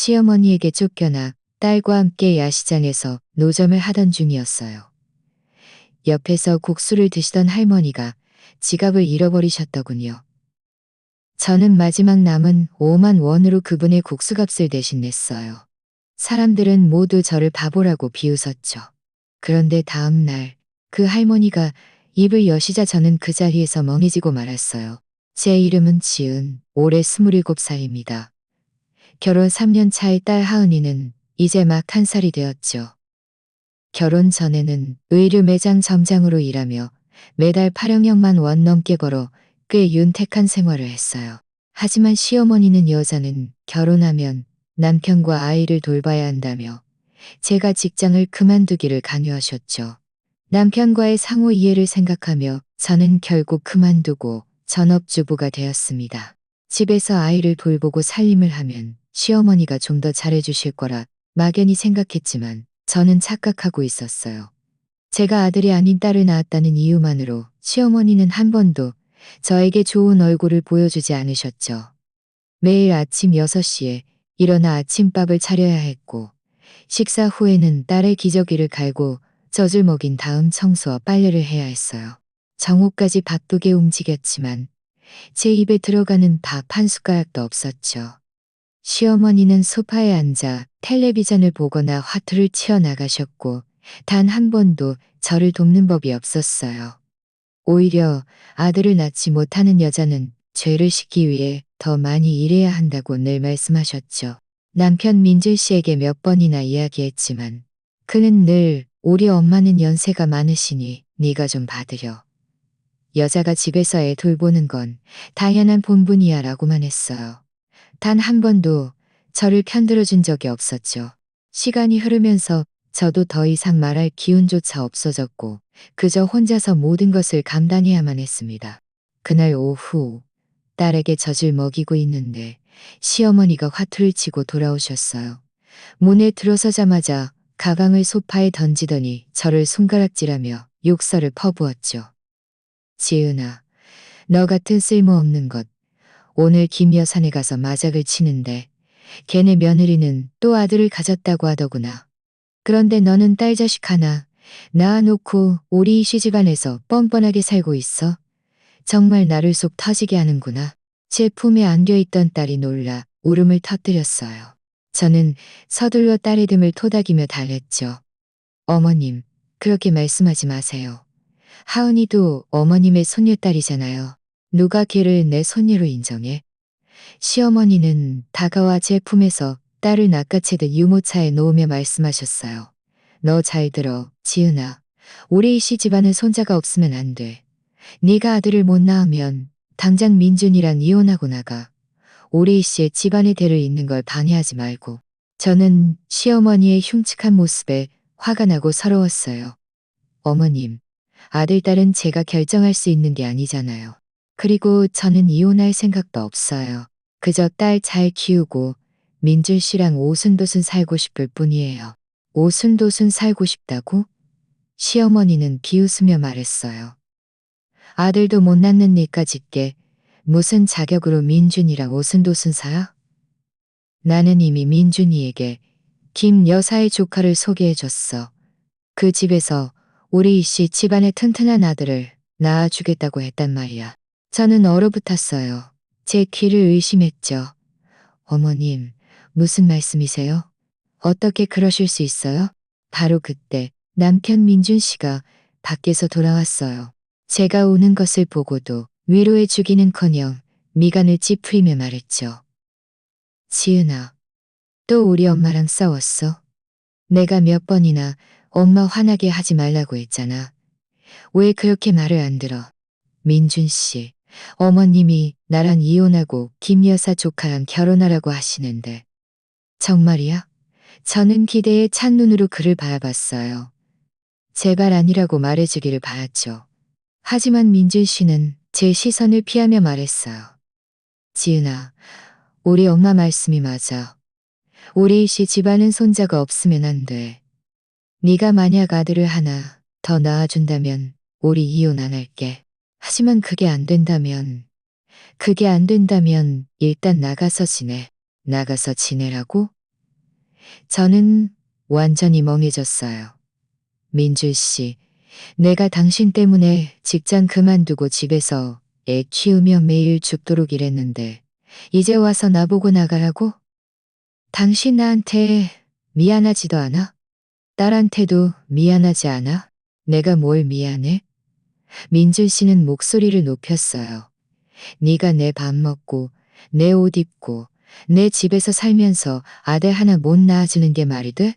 시어머니에게 쫓겨나 딸과 함께 야시장에서 노점을 하던 중이었어요. 옆에서 국수를 드시던 할머니가 지갑을 잃어버리셨더군요. 저는 마지막 남은 5만 원으로 그분의 국수값을 대신 냈어요. 사람들은 모두 저를 바보라고 비웃었죠. 그런데 다음 날 그 할머니가 입을 여시자 저는 그 자리에서 멍해지고 말았어요. 제 이름은 지은, 올해 27살입니다. 결혼 3년 차의 딸 하은이는 이제 막 1살이 되었죠. 결혼 전에는 의류 매장 점장으로 일하며 매달 8억여만 원 넘게 벌어 꽤 윤택한 생활을 했어요. 하지만 시어머니는 여자는 결혼하면 남편과 아이를 돌봐야 한다며 제가 직장을 그만두기를 강요하셨죠. 남편과의 상호 이해를 생각하며 저는 결국 그만두고 전업주부가 되었습니다. 집에서 아이를 돌보고 살림을 하면 시어머니가 좀 더 잘해주실 거라 막연히 생각했지만 저는 착각하고 있었어요. 제가 아들이 아닌 딸을 낳았다는 이유만으로 시어머니는 한 번도 저에게 좋은 얼굴을 보여주지 않으셨죠. 매일 아침 6시에 일어나 아침밥을 차려야 했고 식사 후에는 딸의 기저귀를 갈고 젖을 먹인 다음 청소와 빨래를 해야 했어요. 정오까지 바쁘게 움직였지만 제 입에 들어가는 밥 한 숟가락도 없었죠. 시어머니는 소파에 앉아 텔레비전을 보거나 화투를 치어 나가셨고 단 한 번도 저를 돕는 법이 없었어요. 오히려 아들을 낳지 못하는 여자는 죄를 씻기 위해 더 많이 일해야 한다고 늘 말씀하셨죠. 남편 민준 씨에게 몇 번이나 이야기했지만 그는 늘 우리 엄마는 연세가 많으시니 네가 좀 받으려. 여자가 집에서 애 돌보는 건 당연한 본분이야 라고만 했어요. 단 한 번도 저를 편들어준 적이 없었죠. 시간이 흐르면서 저도 더 이상 말할 기운조차 없어졌고 그저 혼자서 모든 것을 감당해야만 했습니다. 그날 오후 딸에게 젖을 먹이고 있는데 시어머니가 화투를 치고 돌아오셨어요. 문에 들어서자마자 가방을 소파에 던지더니 저를 손가락질하며 욕설을 퍼부었죠. 지은아, 너 같은 쓸모없는 것. 오늘 김 여사네 가서 마작을 치는데 걔네 며느리는 또 아들을 가졌다고 하더구나. 그런데 너는 딸 자식 하나 낳아놓고 우리 시집안에서 뻔뻔하게 살고 있어. 정말 나를 속 터지게 하는구나. 제 품에 안겨있던 딸이 놀라 울음을 터뜨렸어요. 저는 서둘러 딸의 등을 토닥이며 달랬죠. 어머님, 그렇게 말씀하지 마세요. 하은이도 어머님의 손녀딸이잖아요. 누가 걔를 내 손녀로 인정해? 시어머니는 다가와 제 품에서 딸을 낚아채듯 유모차에 놓으며 말씀하셨어요. 너 잘 들어, 지은아. 우리 이씨 집안은 손자가 없으면 안 돼. 네가 아들을 못 낳으면 당장 민준이랑 이혼하고 나가. 우리 이씨의 집안의 대를 잇는 걸 방해하지 말고. 저는 시어머니의 흉측한 모습에 화가 나고 서러웠어요. 어머님, 아들, 딸은 제가 결정할 수 있는 게 아니잖아요. 그리고 저는 이혼할 생각도 없어요. 그저 딸 잘 키우고 민준 씨랑 오순도순 살고 싶을 뿐이에요. 오순도순 살고 싶다고? 시어머니는 비웃으며 말했어요. 아들도 못 낳는 니까짓게 무슨 자격으로 민준이랑 오순도순 살아? 나는 이미 민준이에게 김 여사의 조카를 소개해줬어. 그 집에서 우리 이씨 집안의 튼튼한 아들을 낳아주겠다고 했단 말이야. 저는 얼어붙었어요. 제 귀를 의심했죠. 어머님, 무슨 말씀이세요? 어떻게 그러실 수 있어요? 바로 그때 남편 민준 씨가 밖에서 돌아왔어요. 제가 오는 것을 보고도 위로해 주기는커녕 미간을 찌푸리며 말했죠. 지은아, 또 우리 엄마랑 싸웠어? 내가 몇 번이나 엄마 화나게 하지 말라고 했잖아. 왜 그렇게 말을 안 들어? 민준 씨, 어머님이 나랑 이혼하고 김 여사 조카랑 결혼하라고 하시는데. 정말이야? 저는 기대에 찬 눈으로 그를 바라봤어요. 제발 아니라고 말해주기를 바랐죠. 하지만 민준 씨는 제 시선을 피하며 말했어요. 지은아, 우리 엄마 말씀이 맞아. 우리 씨 집안은 손자가 없으면 안 돼. 네가 만약 아들을 하나 더 낳아준다면 우리 이혼 안 할게. 하지만 그게 안 된다면 일단 나가서 지내. 나가서 지내라고? 저는 완전히 멍해졌어요. 민준 씨, 내가 당신 때문에 직장 그만두고 집에서 애 키우며 매일 죽도록 일했는데 이제 와서 나보고 나가라고? 당신 나한테 미안하지도 않아? 딸한테도 미안하지 않아? 내가 뭘 미안해? 민준 씨는 목소리를 높였어요. 네가 내 밥 먹고 내 옷 입고 내 집에서 살면서 아들 하나 못 낳아주는 게 말이 돼?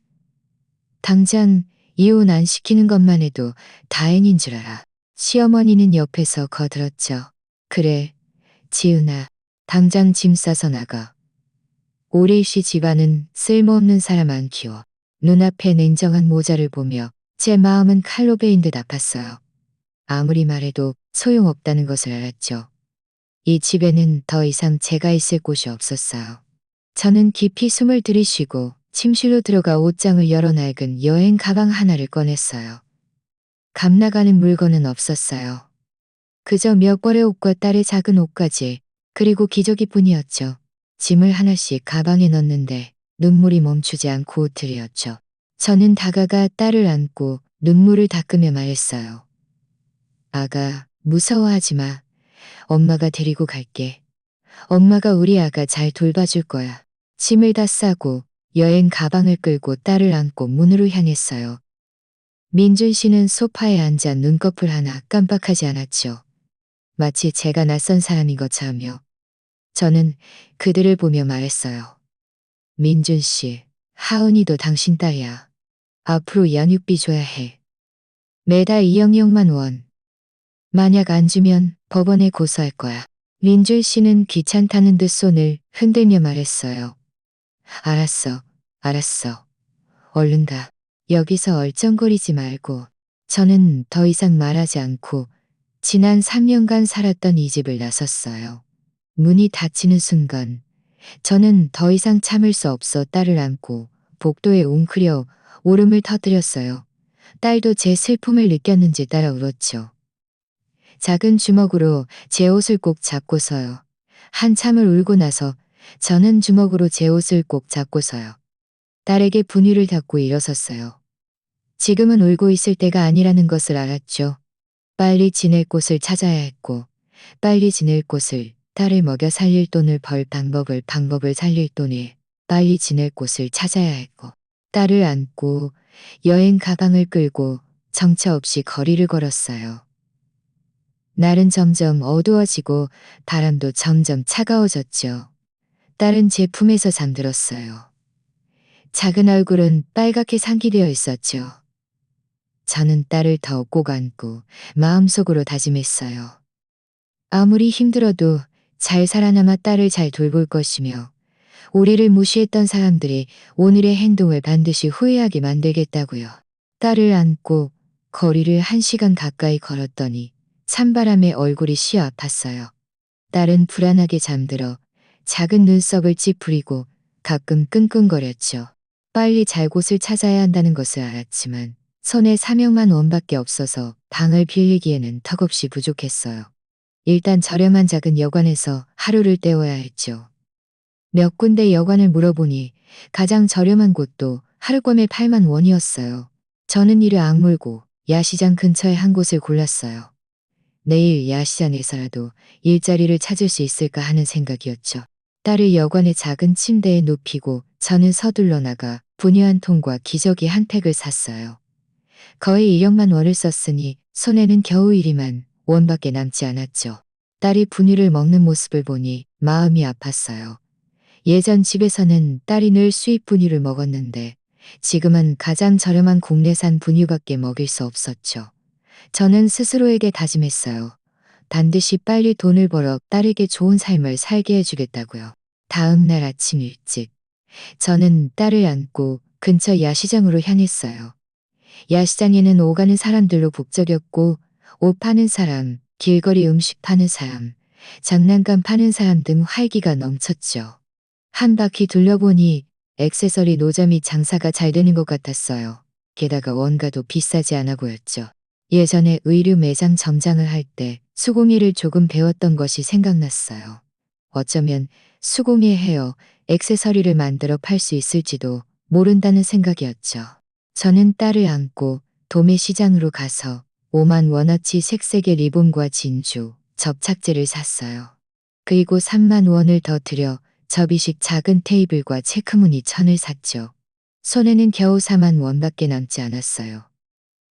당장 이혼 안 시키는 것만 해도 다행인 줄 알아. 시어머니는 옆에서 거들었죠. 그래, 지은아, 당장 짐 싸서 나가. 오레이 씨 집안은 쓸모없는 사람 안 키워. 눈앞에 냉정한 모자를 보며 제 마음은 칼로 베인 듯 아팠어요. 아무리 말해도 소용없다는 것을 알았죠. 이 집에는 더 이상 제가 있을 곳이 없었어요. 저는 깊이 숨을 들이쉬고 침실로 들어가 옷장을 열어 낡은 여행 가방 하나를 꺼냈어요. 값나가는 물건은 없었어요. 그저 몇 벌의 옷과 딸의 작은 옷까지, 그리고 기저귀뿐이었죠. 짐을 하나씩 가방에 넣는데 눈물이 멈추지 않고 들이었죠. 저는 다가가 딸을 안고 눈물을 닦으며 말했어요. 아가, 무서워하지 마. 엄마가 데리고 갈게. 엄마가 우리 아가 잘 돌봐줄 거야. 짐을 다 싸고 여행 가방을 끌고 딸을 안고 문으로 향했어요. 민준 씨는 소파에 앉아 눈꺼풀 하나 깜빡하지 않았죠. 마치 제가 낯선 사람인 것처럼요. 저는 그들을 보며 말했어요. 민준 씨, 하은이도 당신 딸이야. 앞으로 양육비 줘야 해. 매달 2억만 원. 만약 안 주면 법원에 고소할 거야. 민준 씨는 귀찮다는 듯 손을 흔들며 말했어요. 알았어, 알았어. 얼른 가. 여기서 얼쩡거리지 말고. 저는 더 이상 말하지 않고 지난 3년간 살았던 이 집을 나섰어요. 문이 닫히는 순간 저는 더 이상 참을 수 없어 딸을 안고 복도에 웅크려 울음을 터뜨렸어요. 딸도 제 슬픔을 느꼈는지 따라 울었죠. 작은 주먹으로 제 옷을 꼭 잡고서요. 한참을 울고 나서 저는 주먹으로 제 옷을 꼭 잡고서요. 딸에게 분유를 닫고 일어섰어요. 지금은 울고 있을 때가 아니라는 것을 알았죠. 빨리 지낼 곳을 찾아야 했고, 빨리 지낼 곳을, 딸을 먹여 살릴 돈을 벌 방법을 살릴 돈을, 빨리 지낼 곳을 찾아야 했고, 딸을 안고 여행 가방을 끌고 정처 없이 거리를 걸었어요. 날은 점점 어두워지고 바람도 점점 차가워졌죠. 딸은 제 품에서 잠들었어요. 작은 얼굴은 빨갛게 상기되어 있었죠. 저는 딸을 더 꼭 안고 마음속으로 다짐했어요. 아무리 힘들어도 잘 살아남아 딸을 잘 돌볼 것이며 우리를 무시했던 사람들이 오늘의 행동을 반드시 후회하게 만들겠다고요. 딸을 안고 거리를 1시간 가까이 걸었더니 찬바람에 얼굴이 쉬어 아팠어요. 딸은 불안하게 잠들어 작은 눈썹을 찌푸리고 가끔 끙끙거렸죠. 빨리 잘 곳을 찾아야 한다는 것을 알았지만 손에 400만 원밖에 없어서 방을 빌리기에는 턱없이 부족했어요. 일단 저렴한 작은 여관에서 하루를 때워야 했죠. 몇 군데 여관을 물어보니 가장 저렴한 곳도 하룻밤에 8만 원이었어요. 저는 이를 악물고 야시장 근처의 한 곳을 골랐어요. 내일 야시장에서라도 일자리를 찾을 수 있을까 하는 생각이었죠. 딸을 여관의 작은 침대에 눕히고 저는 서둘러 나가 분유 한 통과 기저귀 한 팩을 샀어요. 거의 1억만 원을 썼으니 손에는 겨우 1만 원밖에 남지 않았죠. 딸이 분유를 먹는 모습을 보니 마음이 아팠어요. 예전 집에서는 딸이 늘 수입 분유를 먹었는데 지금은 가장 저렴한 국내산 분유밖에 먹일 수 없었죠. 저는 스스로에게 다짐했어요. 반드시 빨리 돈을 벌어 딸에게 좋은 삶을 살게 해주겠다고요. 다음 날 아침 일찍 저는 딸을 안고 근처 야시장으로 향했어요. 야시장에는 오가는 사람들로 북적였고 옷 파는 사람, 길거리 음식 파는 사람, 장난감 파는 사람 등 활기가 넘쳤죠. 한 바퀴 둘러보니 액세서리 노점이 장사가 잘 되는 것 같았어요. 게다가 원가도 비싸지 않아 보였죠. 예전에 의류 매장 점장을 할 때 수공예를 조금 배웠던 것이 생각났어요. 어쩌면 수공예 헤어 액세서리를 만들어 팔 수 있을지도 모른다는 생각이었죠. 저는 딸을 안고 도매시장으로 가서 5만 원어치 색색의 리본과 진주, 접착제를 샀어요. 그리고 3만 원을 더 들여 접이식 작은 테이블과 체크무늬 천을 샀죠. 손에는 겨우 4만 원밖에 남지 않았어요.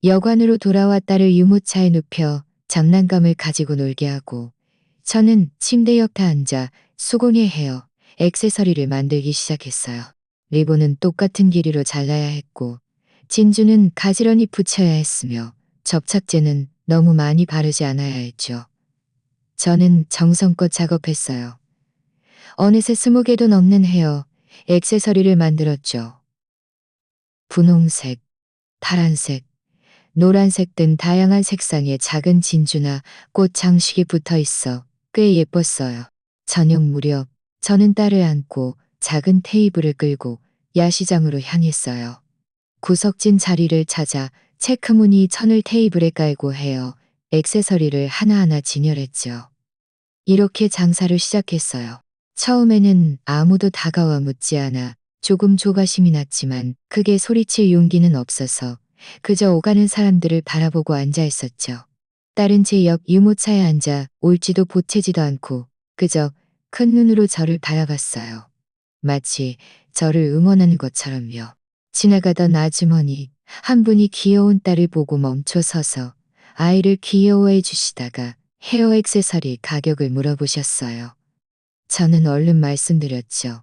여관으로 돌아와 딸을 유모차에 눕혀 장난감을 가지고 놀게 하고 저는 침대 옆에 앉아 수공예 헤어, 액세서리를 만들기 시작했어요. 리본은 똑같은 길이로 잘라야 했고 진주는 가지런히 붙여야 했으며 접착제는 너무 많이 바르지 않아야 했죠. 저는 정성껏 작업했어요. 어느새 20개도 넘는 헤어, 액세서리를 만들었죠. 분홍색, 파란색, 노란색 등 다양한 색상의 작은 진주나 꽃 장식이 붙어 있어 꽤 예뻤어요. 저녁 무렵 저는 딸을 안고 작은 테이블을 끌고 야시장으로 향했어요. 구석진 자리를 찾아 체크무늬 천을 테이블에 깔고 헤어, 액세서리를 하나하나 진열했죠. 이렇게 장사를 시작했어요. 처음에는 아무도 다가와 묻지 않아 조금 조바심이 났지만 크게 소리칠 용기는 없어서 그저 오가는 사람들을 바라보고 앉아 있었죠. 딸은 제 옆 유모차에 앉아 울지도 보채지도 않고 그저 큰 눈으로 저를 바라봤어요. 마치 저를 응원하는 것처럼요. 지나가던 아주머니 한 분이 귀여운 딸을 보고 멈춰 서서 아이를 귀여워해 주시다가 헤어 액세서리 가격을 물어보셨어요. 저는 얼른 말씀드렸죠.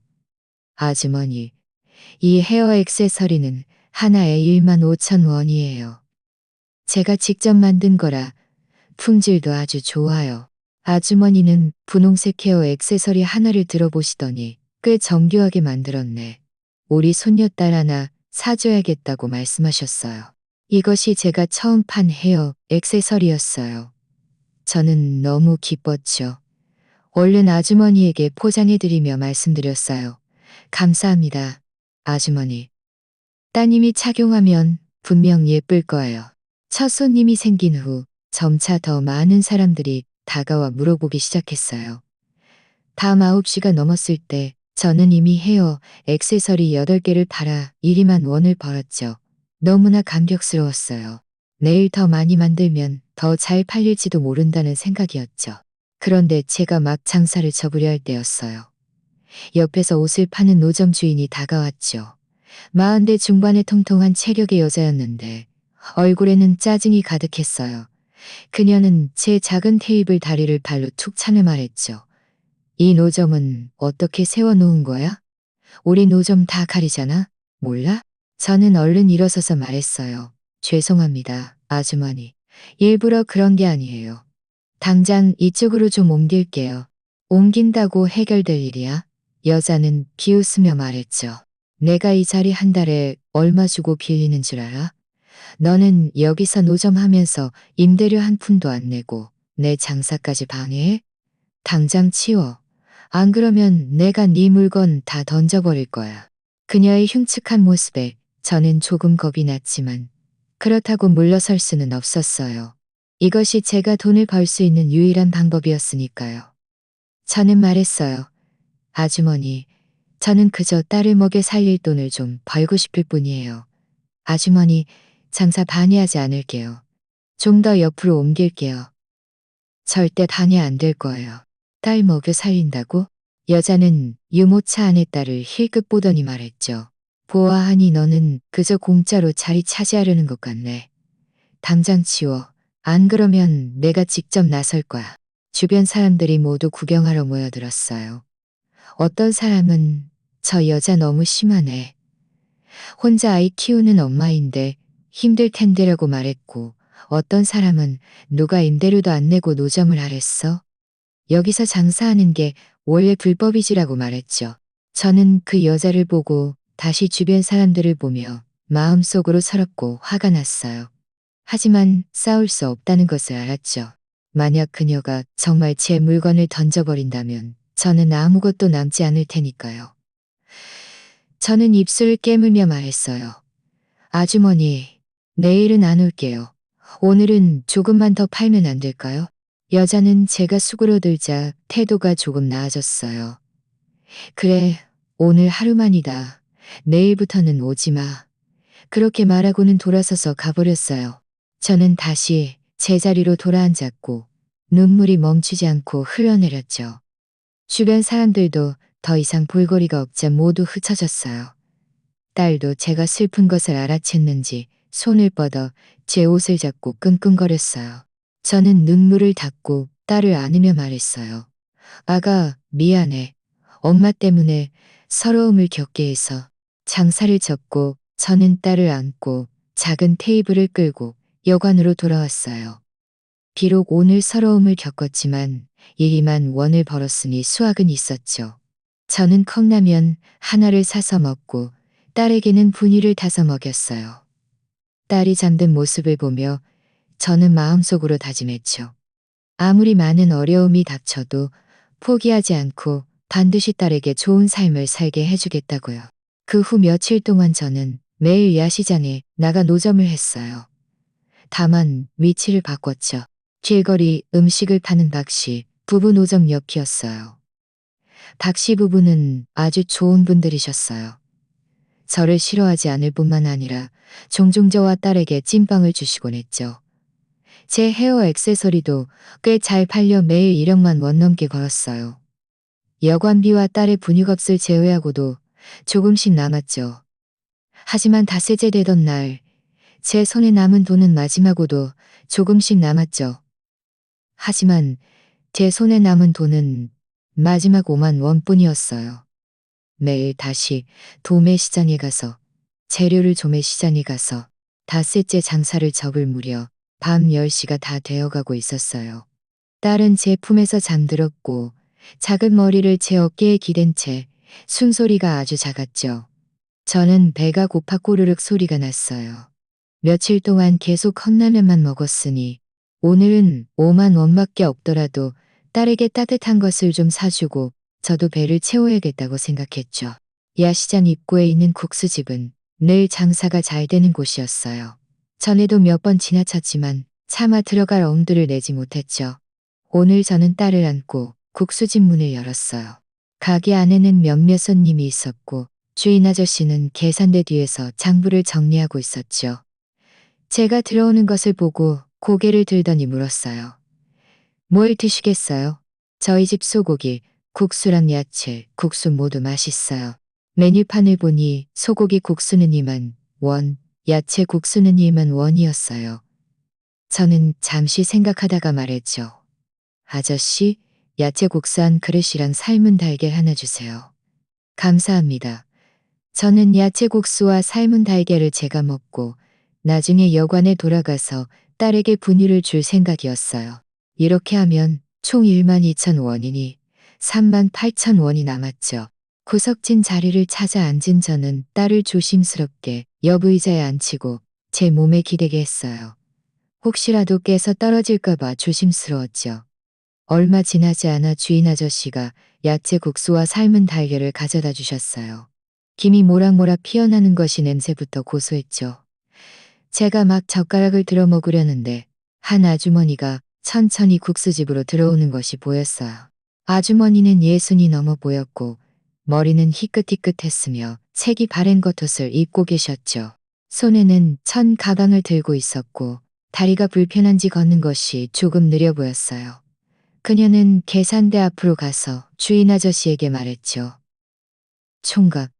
아주머니, 이 헤어 액세서리는 하나에 1만 5천 원이에요. 제가 직접 만든 거라 품질도 아주 좋아요. 아주머니는 분홍색 헤어 액세서리 하나를 들어보시더니 꽤 정교하게 만들었네. 우리 손녀딸 하나 사줘야겠다고 말씀하셨어요. 이것이 제가 처음 판 헤어 액세서리였어요. 저는 너무 기뻤죠. 얼른 아주머니에게 포장해드리며 말씀드렸어요. 감사합니다. 아주머니. 따님이 착용하면 분명 예쁠 거예요. 첫 손님이 생긴 후 점차 더 많은 사람들이 다가와 물어보기 시작했어요. 밤 9시가 넘었을 때 저는 이미 헤어 액세서리 8개를 팔아 1만 원을 벌었죠. 너무나 감격스러웠어요. 내일 더 많이 만들면 더 잘 팔릴지도 모른다는 생각이었죠. 그런데 제가 막 장사를 접으려 할 때였어요. 옆에서 옷을 파는 노점 주인이 다가왔죠. 40대 중반의 통통한 체격의 여자였는데 얼굴에는 짜증이 가득했어요. 그녀는 제 작은 테이블 다리를 발로 툭 차며 말했죠. 이 노점은 어떻게 세워놓은 거야? 우리 노점 다 가리잖아? 몰라? 저는 얼른 일어서서 말했어요. 죄송합니다, 아주머니. 일부러 그런 게 아니에요. 당장 이쪽으로 좀 옮길게요. 옮긴다고 해결될 일이야? 여자는 비웃으며 말했죠. 내가 이 자리 한 달에 얼마 주고 빌리는 줄 알아? 너는 여기서 노점하면서 임대료 한 푼도 안 내고 내 장사까지 방해해? 당장 치워. 안 그러면 내가 네 물건 다 던져버릴 거야. 그녀의 흉측한 모습에 저는 조금 겁이 났지만 그렇다고 물러설 수는 없었어요. 이것이 제가 돈을 벌 수 있는 유일한 방법이었으니까요. 저는 말했어요. 아주머니, 저는 그저 딸을 먹여 살릴 돈을 좀 벌고 싶을 뿐이에요. 아주머니, 장사 방해하지 않을게요. 좀 더 옆으로 옮길게요. 절대 방해 안 될 거예요. 딸 먹여 살린다고? 여자는 유모차 안의 딸을 힐끗 보더니 말했죠. 보아하니 너는 그저 공짜로 자리 차지하려는 것 같네. 당장 치워. 안 그러면 내가 직접 나설 거야. 주변 사람들이 모두 구경하러 모여들었어요. 어떤 사람은 저 여자 너무 심하네. 혼자 아이 키우는 엄마인데 힘들 텐데라고 말했고 어떤 사람은 누가 임대료도 안 내고 노점을 하랬어? 여기서 장사하는 게 원래 불법이지라고 말했죠. 저는 그 여자를 보고 다시 주변 사람들을 보며 마음속으로 서럽고 화가 났어요. 하지만 싸울 수 없다는 것을 알았죠. 만약 그녀가 정말 제 물건을 던져버린다면 저는 아무것도 남지 않을 테니까요. 저는 입술을 깨물며 말했어요. 아주머니, 내일은 안 올게요. 오늘은 조금만 더 팔면 안 될까요? 여자는 제가 수그러들자 태도가 조금 나아졌어요. 그래, 오늘 하루만이다. 내일부터는 오지 마. 그렇게 말하고는 돌아서서 가버렸어요. 저는 다시 제자리로 돌아앉았고 눈물이 멈추지 않고 흘러내렸죠. 주변 사람들도 더 이상 볼거리가 없자 모두 흩어졌어요. 딸도 제가 슬픈 것을 알아챘는지 손을 뻗어 제 옷을 잡고 끙끙거렸어요. 저는 눈물을 닦고 딸을 안으며 말했어요. 아가, 미안해. 엄마 때문에 서러움을 겪게 해서. 장사를 접고 저는 딸을 안고 작은 테이블을 끌고 여관으로 돌아왔어요. 비록 오늘 서러움을 겪었지만 1~2만 원을 벌었으니 수확은 있었죠. 저는 컵라면 하나를 사서 먹고 딸에게는 분유를 타서 먹였어요. 딸이 잠든 모습을 보며 저는 마음속으로 다짐했죠. 아무리 많은 어려움이 닥쳐도 포기하지 않고 반드시 딸에게 좋은 삶을 살게 해주겠다고요. 그 후 며칠 동안 저는 매일 야시장에 나가 노점을 했어요. 다만 위치를 바꿨죠. 길거리 음식을 파는 박씨 부부 노점 옆이었어요. 박씨 부부는 아주 좋은 분들이셨어요. 저를 싫어하지 않을 뿐만 아니라 종종 저와 딸에게 찐빵을 주시곤 했죠. 제 헤어 액세서리도 꽤 잘 팔려 매일 1억만 원 넘게 벌었어요. 여관비와 딸의 분유값을 제외하고도 조금씩 남았죠. 하지만 닷새째 되던 날, 제 손에 남은 돈은 마지막으로도 조금씩 남았죠. 하지만 제 손에 남은 돈은 마지막 5만 원뿐이었어요. 매일 다시 도매시장에 가서 재료를 도매시장에 가서 닷새째 장사를 접을 무렵 밤 10시가 다 되어가고 있었어요. 딸은 제 품에서 잠들었고 작은 머리를 제 어깨에 기댄 채 숨소리가 아주 작았죠. 저는 배가 고파 꼬르륵 소리가 났어요. 며칠 동안 계속 컵라면만 먹었으니 오늘은 5만 원밖에 없더라도 딸에게 따뜻한 것을 좀 사주고 저도 배를 채워야겠다고 생각했죠. 야시장 입구에 있는 국수집은 늘 장사가 잘 되는 곳이었어요. 전에도 몇 번 지나쳤지만 차마 들어갈 엄두를 내지 못했죠. 오늘 저는 딸을 안고 국수집 문을 열었어요. 가게 안에는 몇몇 손님이 있었고 주인 아저씨는 계산대 뒤에서 장부를 정리하고 있었죠. 제가 들어오는 것을 보고 고개를 들더니 물었어요. 뭘 드시겠어요? 저희 집 소고기, 국수랑 야채, 국수 모두 맛있어요. 메뉴판을 보니 소고기 국수는 2만 원, 야채 국수는 1만 원이었어요. 저는 잠시 생각하다가 말했죠. 아저씨, 야채 국수 한 그릇이랑 삶은 달걀 하나 주세요. 감사합니다. 저는 야채 국수와 삶은 달걀을 제가 먹고 나중에 여관에 돌아가서 딸에게 분유를 줄 생각이었어요. 이렇게 하면 총 1만 2천 원이니 3만 8천 원이 남았죠. 구석진 자리를 찾아 앉은 저는 딸을 조심스럽게 옆 의자에 앉히고 제 몸에 기대게 했어요. 혹시라도 깨서 떨어질까봐 조심스러웠죠. 얼마 지나지 않아 주인 아저씨가 야채 국수와 삶은 달걀을 가져다 주셨어요. 김이 모락모락 피어나는 것이 냄새부터 고소했죠. 제가 막 젓가락을 들어 먹으려는데 한 아주머니가 천천히 국수집으로 들어오는 것이 보였어요. 아주머니는 60이 넘어 보였고 머리는 희끗희끗했으며 색이 바랜 겉옷을 입고 계셨죠. 손에는 천 가방을 들고 있었고 다리가 불편한지 걷는 것이 조금 느려 보였어요. 그녀는 계산대 앞으로 가서 주인 아저씨에게 말했죠. 총각,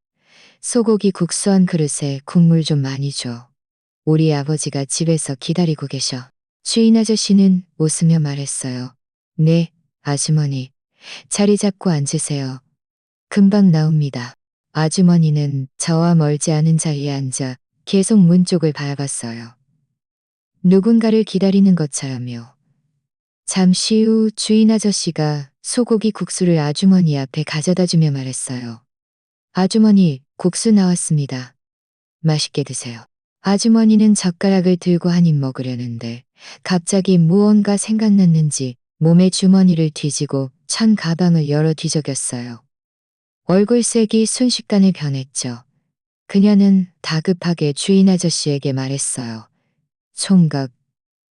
소고기 국수 한 그릇에 국물 좀 많이 줘. 우리 아버지가 집에서 기다리고 계셔. 주인 아저씨는 웃으며 말했어요. 네, 아주머니. 자리 잡고 앉으세요. 금방 나옵니다. 아주머니는 저와 멀지 않은 자리에 앉아 계속 문 쪽을 바라봤어요. 누군가를 기다리는 것처럼요. 잠시 후 주인 아저씨가 소고기 국수를 아주머니 앞에 가져다 주며 말했어요. 아주머니, 국수 나왔습니다. 맛있게 드세요. 아주머니는 젓가락을 들고 한 입 먹으려는데 갑자기 무언가 생각났는지 몸에 주머니를 뒤지고 천 가방을 열어 뒤적였어요. 얼굴색이 순식간에 변했죠. 그녀는 다급하게 주인 아저씨에게 말했어요. 총각,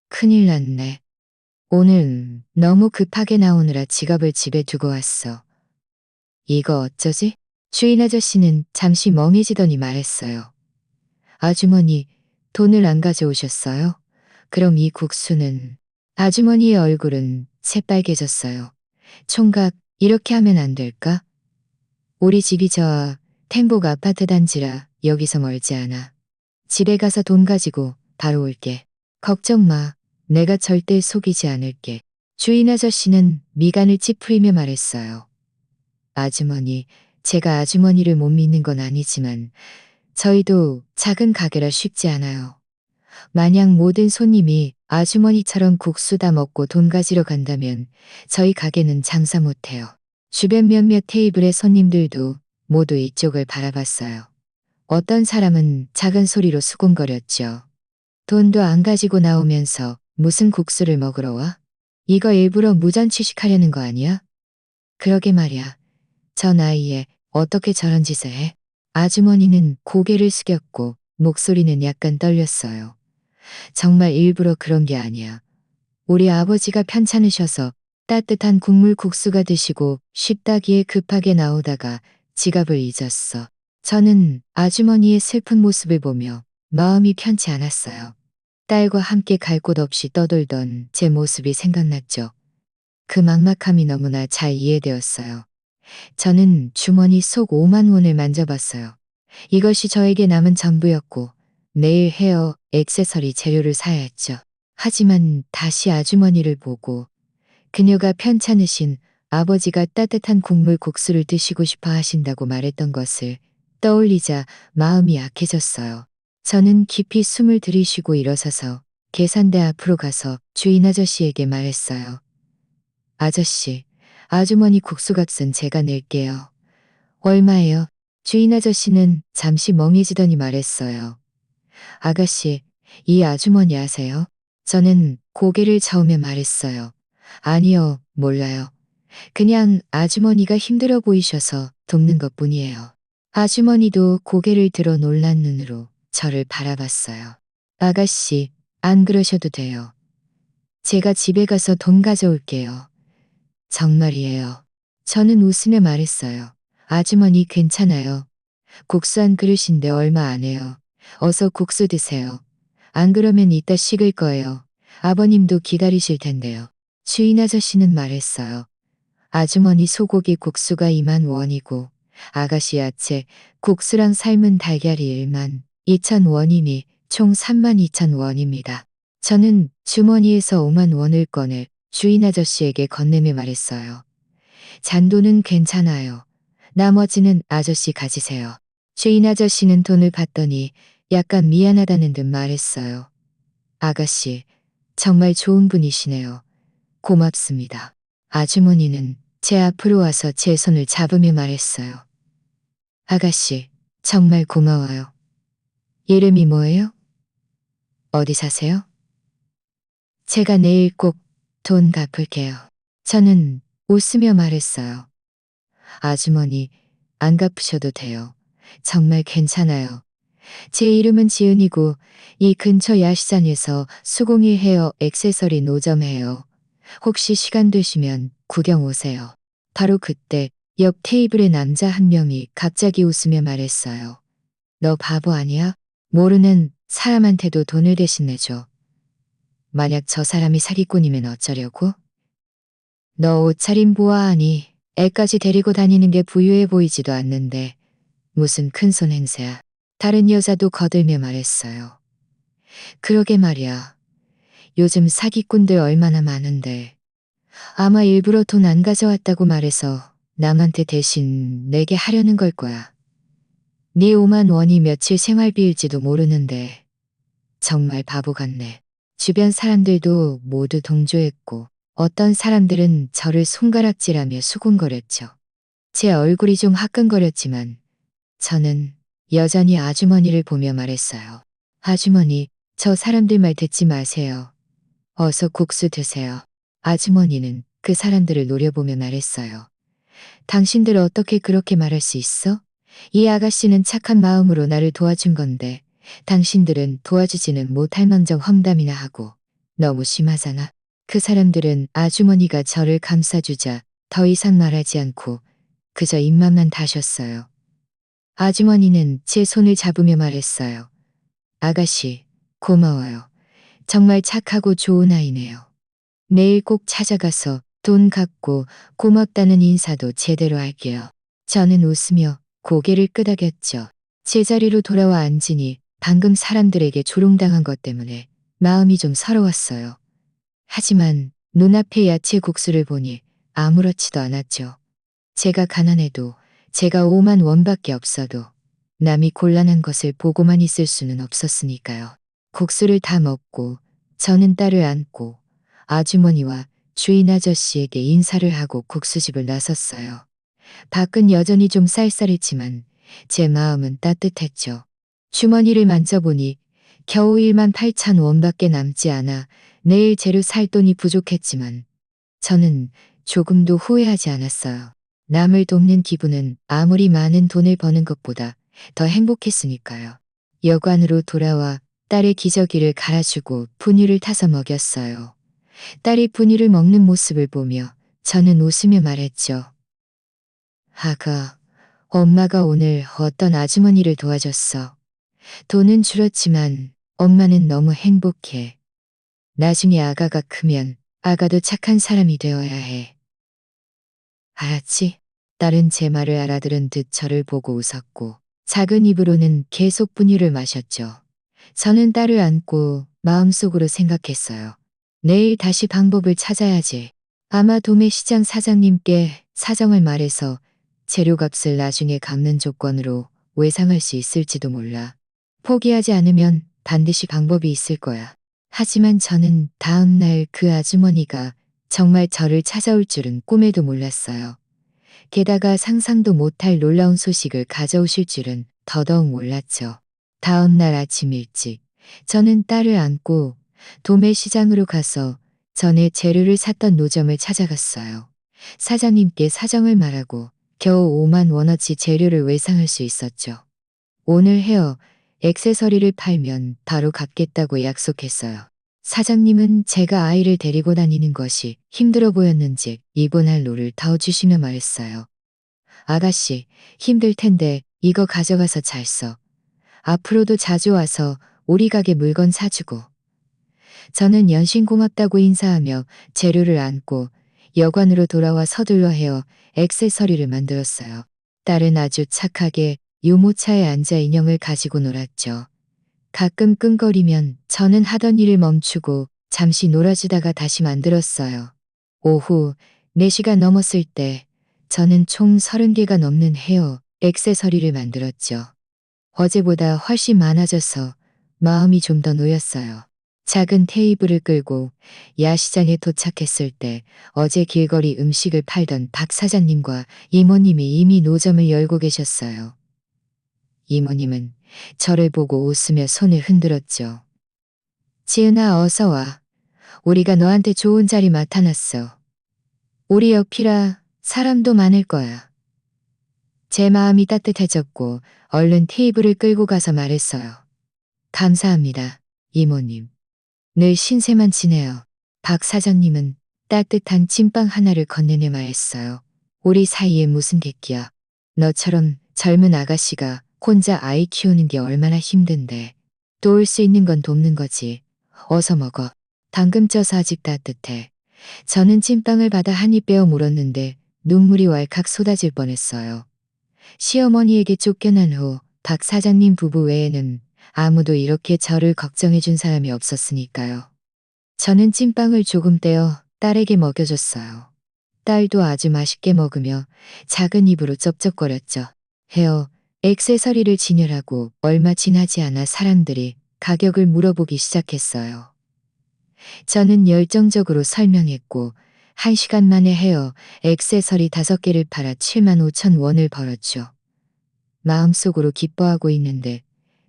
큰일 났네. 오늘 너무 급하게 나오느라 지갑을 집에 두고 왔어. 이거 어쩌지? 주인 아저씨는 잠시 멍해지더니 말했어요. 아주머니, 돈을 안 가져오셨어요? 그럼 이 국수는... 아주머니의 얼굴은 새빨개졌어요. 총각, 이렇게 하면 안 될까? 우리 집이 저 탱복 아파트 단지라 여기서 멀지 않아. 집에 가서 돈 가지고 바로 올게. 걱정 마. 내가 절대 속이지 않을게. 주인 아저씨는 미간을 찌푸리며 말했어요. 아주머니, 제가 아주머니를 못 믿는 건 아니지만 저희도 작은 가게라 쉽지 않아요. 만약 모든 손님이 아주머니처럼 국수 다 먹고 돈 가지러 간다면 저희 가게는 장사 못해요. 주변 몇몇 테이블의 손님들도 모두 이쪽을 바라봤어요. 어떤 사람은 작은 소리로 수군거렸죠. 돈도 안 가지고 나오면서 무슨 국수를 먹으러 와? 이거 일부러 무전 취식하려는 거 아니야? 그러게 말이야. 저 나이에 어떻게 저런 짓을 해? 아주머니는 고개를 숙였고 목소리는 약간 떨렸어요. 정말 일부러 그런 게 아니야. 우리 아버지가 편찮으셔서 따뜻한 국물 국수가 드시고 쉽다기에 급하게 나오다가 지갑을 잊었어. 저는 아주머니의 슬픈 모습을 보며 마음이 편치 않았어요. 딸과 함께 갈 곳 없이 떠돌던 제 모습이 생각났죠. 그 막막함이 너무나 잘 이해되었어요. 저는 주머니 속 5만 원을 만져봤어요. 이것이 저에게 남은 전부였고 내일 헤어 액세서리 재료를 사야 했죠. 하지만 다시 아주머니를 보고 그녀가 편찮으신 아버지가 따뜻한 국물 국수를 드시고 싶어 하신다고 말했던 것을 떠올리자 마음이 약해졌어요. 저는 깊이 숨을 들이쉬고 일어서서 계산대 앞으로 가서 주인 아저씨에게 말했어요. 아저씨, 아주머니 국수값은 제가 낼게요. 얼마예요? 주인 아저씨는 잠시 멍해지더니 말했어요. 아가씨, 이 아주머니 아세요? 저는 고개를 저으며 말했어요. 아니요, 몰라요. 그냥 아주머니가 힘들어 보이셔서 돕는 것뿐이에요. 아주머니도 고개를 들어 놀란 눈으로 저를 바라봤어요. 아가씨, 안 그러셔도 돼요. 제가 집에 가서 돈 가져올게요. 정말이에요. 저는 웃으며 말했어요. 아주머니 괜찮아요. 국수 한 그릇인데 얼마 안 해요. 어서 국수 드세요. 안 그러면 이따 식을 거예요. 아버님도 기다리실 텐데요. 주인 아저씨는 말했어요. 아주머니 소고기 국수가 2만 원이고 아가씨 야채 국수랑 삶은 달걀이 1만 2천 원이니 총 3만 2천 원입니다. 저는 주머니에서 5만 원을 꺼내 주인 아저씨에게 건네며 말했어요. 잔돈은 괜찮아요. 나머지는 아저씨 가지세요. 주인 아저씨는 돈을 받더니 약간 미안하다는 듯 말했어요. 아가씨, 정말 좋은 분이시네요. 고맙습니다. 아주머니는 제 앞으로 와서 제 손을 잡으며 말했어요. 아가씨, 정말 고마워요. 이름이 뭐예요? 어디 사세요? 제가 내일 꼭 돈 갚을게요. 저는 웃으며 말했어요. 아주머니, 안 갚으셔도 돼요. 정말 괜찮아요. 제 이름은 지은이고 이 근처 야시장에서 수공예 헤어 액세서리 노점해요. 혹시 시간 되시면 구경 오세요. 바로 그때 옆 테이블의 남자 한 명이 갑자기 웃으며 말했어요. 너 바보 아니야? 모르는 사람한테도 돈을 대신 내줘. 만약 저 사람이 사기꾼이면 어쩌려고? 너 옷차림 보아하니 애까지 데리고 다니는 게 부유해 보이지도 않는데 무슨 큰손 행세야. 다른 여자도 거들며 말했어요. 그러게 말이야. 요즘 사기꾼들 얼마나 많은데. 아마 일부러 돈 안 가져왔다고 말해서 남한테 대신 내게 하려는 걸 거야. 네 5만 원이 며칠 생활비일지도 모르는데 정말 바보 같네. 주변 사람들도 모두 동조했고 어떤 사람들은 저를 손가락질하며 수군거렸죠. 제 얼굴이 좀 화끈거렸지만 저는 여전히 아주머니를 보며 말했어요. 아주머니, 저 사람들 말 듣지 마세요. 어서 국수 드세요. 아주머니는 그 사람들을 노려보며 말했어요. 당신들 어떻게 그렇게 말할 수 있어? 이 아가씨는 착한 마음으로 나를 도와준 건데 당신들은 도와주지는 못할 망정 험담이나 하고 너무 심하잖아. 그 사람들은 아주머니가 저를 감싸주자 더 이상 말하지 않고 그저 입만만 다셨어요. 아주머니는 제 손을 잡으며 말했어요. 아가씨, 고마워요. 정말 착하고 좋은 아이네요. 내일 꼭 찾아가서 돈 갚고 고맙다는 인사도 제대로 할게요. 저는 웃으며 고개를 끄덕였죠. 제자리로 돌아와 앉으니 방금 사람들에게 조롱당한 것 때문에 마음이 좀 서러웠어요. 하지만 눈앞의 야채 국수를 보니 아무렇지도 않았죠. 제가 가난해도, 제가 5만 원밖에 없어도 남이 곤란한 것을 보고만 있을 수는 없었으니까요. 국수를 다 먹고 저는 딸을 안고 아주머니와 주인 아저씨에게 인사를 하고 국수집을 나섰어요. 밖은 여전히 좀 쌀쌀했지만 제 마음은 따뜻했죠. 주머니를 만져보니 겨우 1만 8천 원밖에 남지 않아 내일 재료 살 돈이 부족했지만 저는 조금도 후회하지 않았어요. 남을 돕는 기분은 아무리 많은 돈을 버는 것보다 더 행복했으니까요. 여관으로 돌아와 딸의 기저귀를 갈아주고 분유를 타서 먹였어요. 딸이 분유를 먹는 모습을 보며 저는 웃으며 말했죠. 아가, 엄마가 오늘 어떤 아주머니를 도와줬어. 돈은 줄었지만 엄마는 너무 행복해. 나중에 아가가 크면 아가도 착한 사람이 되어야 해. 알았지? 딸은 제 말을 알아들은 듯 저를 보고 웃었고 작은 입으로는 계속 분유를 마셨죠. 저는 딸을 안고 마음속으로 생각했어요. 내일 다시 방법을 찾아야지. 아마 도매시장 사장님께 사정을 말해서 재료값을 나중에 갚는 조건으로 외상할 수 있을지도 몰라. 포기하지 않으면 반드시 방법이 있을 거야. 하지만 저는 다음 날 그 아주머니가 정말 저를 찾아올 줄은 꿈에도 몰랐어요. 게다가 상상도 못할 놀라운 소식을 가져오실 줄은 더더욱 몰랐죠. 다음 날 아침 일찍 저는 딸을 안고 도매시장으로 가서 전에 재료를 샀던 노점을 찾아갔어요. 사장님께 사정을 말하고 겨우 5만 원어치 재료를 외상할 수 있었죠. 오늘 헤어 액세서리를 팔면 바로 갚겠다고 약속했어요. 사장님은 제가 아이를 데리고 다니는 것이 힘들어 보였는지 이번할 노를 더 주시며 말했어요. 아가씨, 힘들 텐데 이거 가져가서 잘 써. 앞으로도 자주 와서 우리 가게 물건 사주고. 저는 연신 고맙다고 인사하며 재료를 안고 여관으로 돌아와 서둘러 헤어 액세서리를 만들었어요. 딸은 아주 착하게 유모차에 앉아 인형을 가지고 놀았죠. 가끔 끙거리면 저는 하던 일을 멈추고 잠시 놀아주다가 다시 만들었어요. 오후 4시가 넘었을 때 저는 총 30개가 넘는 헤어 액세서리를 만들었죠. 어제보다 훨씬 많아져서 마음이 좀 더 놓였어요. 작은 테이블을 끌고 야시장에 도착했을 때 어제 길거리 음식을 팔던 박 사장님과 이모님이 이미 노점을 열고 계셨어요. 이모님은 저를 보고 웃으며 손을 흔들었죠. 지은아, 어서 와. 우리가 너한테 좋은 자리 맡아놨어. 우리 옆이라 사람도 많을 거야. 제 마음이 따뜻해졌고 얼른 테이블을 끌고 가서 말했어요. 감사합니다, 이모님. 늘 신세만 지내요. 박 사장님은 따뜻한 찐빵 하나를 건네며 말했어요. 우리 사이에 무슨 객기야. 너처럼 젊은 아가씨가 혼자 아이 키우는 게 얼마나 힘든데. 도울 수 있는 건 돕는 거지. 어서 먹어. 방금 쪄서 아직 따뜻해. 저는 찐빵을 받아 한 입 빼어 물었는데 눈물이 왈칵 쏟아질 뻔했어요. 시어머니에게 쫓겨난 후 박 사장님 부부 외에는 아무도 이렇게 저를 걱정해 준 사람이 없었으니까요. 저는 찐빵을 조금 떼어 딸에게 먹여줬어요. 딸도 아주 맛있게 먹으며 작은 입으로 쩝쩝거렸죠. 헤어 액세서리를 진열하고 얼마 지나지 않아 사람들이 가격을 물어보기 시작했어요. 저는 열정적으로 설명했고 1시간 만에 헤어 액세서리 5개를 팔아 7만 5천 원을 벌었죠. 마음속으로 기뻐하고 있는데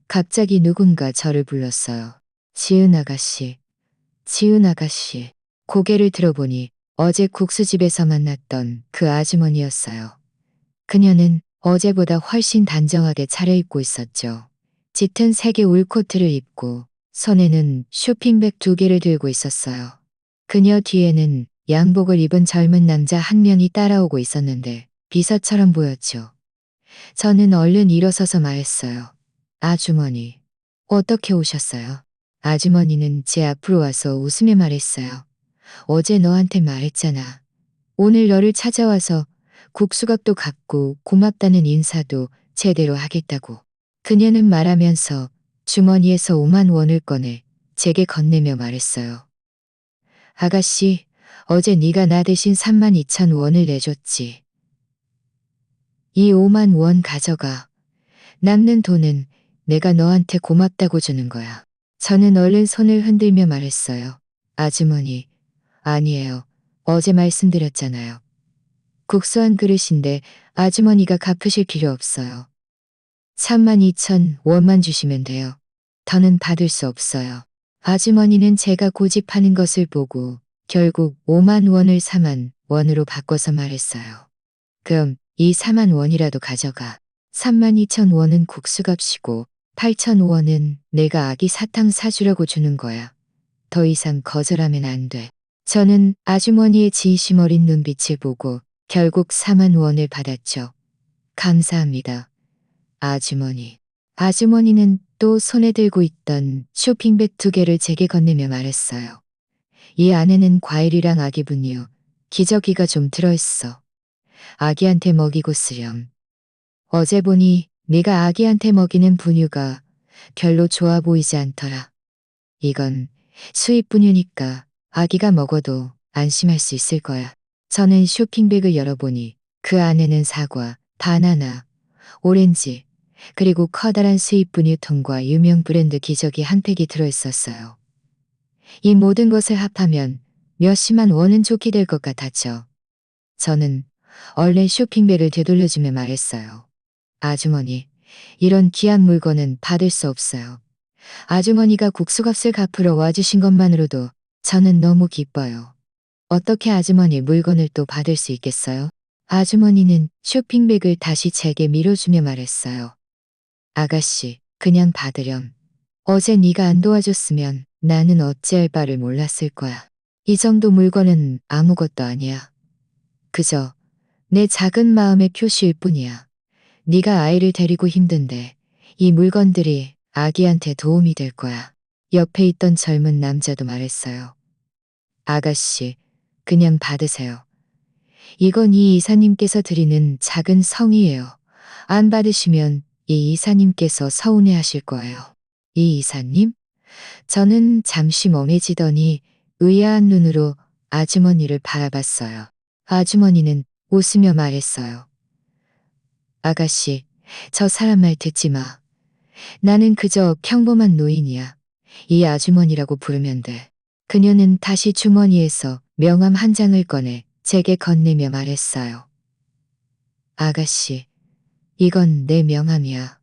갑자기 누군가 저를 불렀어요. 지은 아가씨, 지은 아가씨. 고개를 들어보니 어제 국수집에서 만났던 그 아주머니였어요. 그녀는 어제보다 훨씬 단정하게 차려입고 있었죠. 짙은 색의 울코트를 입고 손에는 쇼핑백 2개를 들고 있었어요. 그녀 뒤에는 양복을 입은 젊은 남자 한 명이 따라오고 있었는데 비서처럼 보였죠. 저는 얼른 일어서서 말했어요. 아주머니, 어떻게 오셨어요? 아주머니는 제 앞으로 와서 웃으며 말했어요. 어제 너한테 말했잖아. 오늘 너를 찾아와서 국수값도 갚고 고맙다는 인사도 제대로 하겠다고. 그녀는 말하면서 주머니에서 5만 원을 꺼내 제게 건네며 말했어요. 아가씨, 어제 네가 나 대신 3만 2천 원을 내줬지. 이 5만 원 가져가. 남는 돈은 내가 너한테 고맙다고 주는 거야. 저는 얼른 손을 흔들며 말했어요. 아주머니, 아니에요. 어제 말씀드렸잖아요. 국수 한 그릇인데 아주머니가 갚으실 필요 없어요. 3만 2천 원만 주시면 돼요. 더는 받을 수 없어요. 아주머니는 제가 고집하는 것을 보고 결국 5만 원을 4만 원으로 바꿔서 말했어요. 그럼 이 4만 원이라도 가져가. 3만 2천 원은 국수값이고 8천 원은 내가 아기 사탕 사주려고 주는 거야. 더 이상 거절하면 안 돼. 저는 아주머니의 진심 어린 눈빛을 보고 결국 4만 원을 받았죠. 감사합니다. 아주머니. 아주머니는 또 손에 들고 있던 쇼핑백 2개를 제게 건네며 말했어요. 이 안에는 과일이랑 아기 분유, 기저귀가 좀 들어있어. 아기한테 먹이고 쓰렴. 어제 보니 네가 아기한테 먹이는 분유가 별로 좋아 보이지 않더라. 이건 수입 분유니까 아기가 먹어도 안심할 수 있을 거야. 저는 쇼핑백을 열어보니 그 안에는 사과, 바나나, 오렌지, 그리고 커다란 수입 분유통과 유명 브랜드 기저귀 한 팩이 들어있었어요. 이 모든 것을 합하면 몇십만 원은 좋게 될 것 같았죠. 저는 얼른 쇼핑백을 되돌려주며 말했어요. 아주머니, 이런 귀한 물건은 받을 수 없어요. 아주머니가 국수값을 갚으러 와주신 것만으로도 저는 너무 기뻐요. 어떻게 아주머니 물건을 또 받을 수 있겠어요? 아주머니는 쇼핑백을 다시 제게 밀어주며 말했어요. 아가씨, 그냥 받으렴. 어제 네가 안 도와줬으면 나는 어찌할 바를 몰랐을 거야. 이 정도 물건은 아무것도 아니야. 그저 내 작은 마음의 표시일 뿐이야. 네가 아이를 데리고 힘든데 이 물건들이 아기한테 도움이 될 거야. 옆에 있던 젊은 남자도 말했어요. 아가씨, 그냥 받으세요. 이건 이 이사님께서 드리는 작은 성의예요. 안 받으시면 이 이사님께서 서운해 하실 거예요. 이 이사님? 저는 잠시 멍해지더니 의아한 눈으로 아주머니를 바라봤어요. 아주머니는 웃으며 말했어요. 아가씨, 저 사람 말 듣지 마. 나는 그저 평범한 노인이야. 이 아주머니라고 부르면 돼. 그녀는 다시 주머니에서 명함 한 장을 꺼내 제게 건네며 말했어요. 아가씨, 이건 내 명함이야.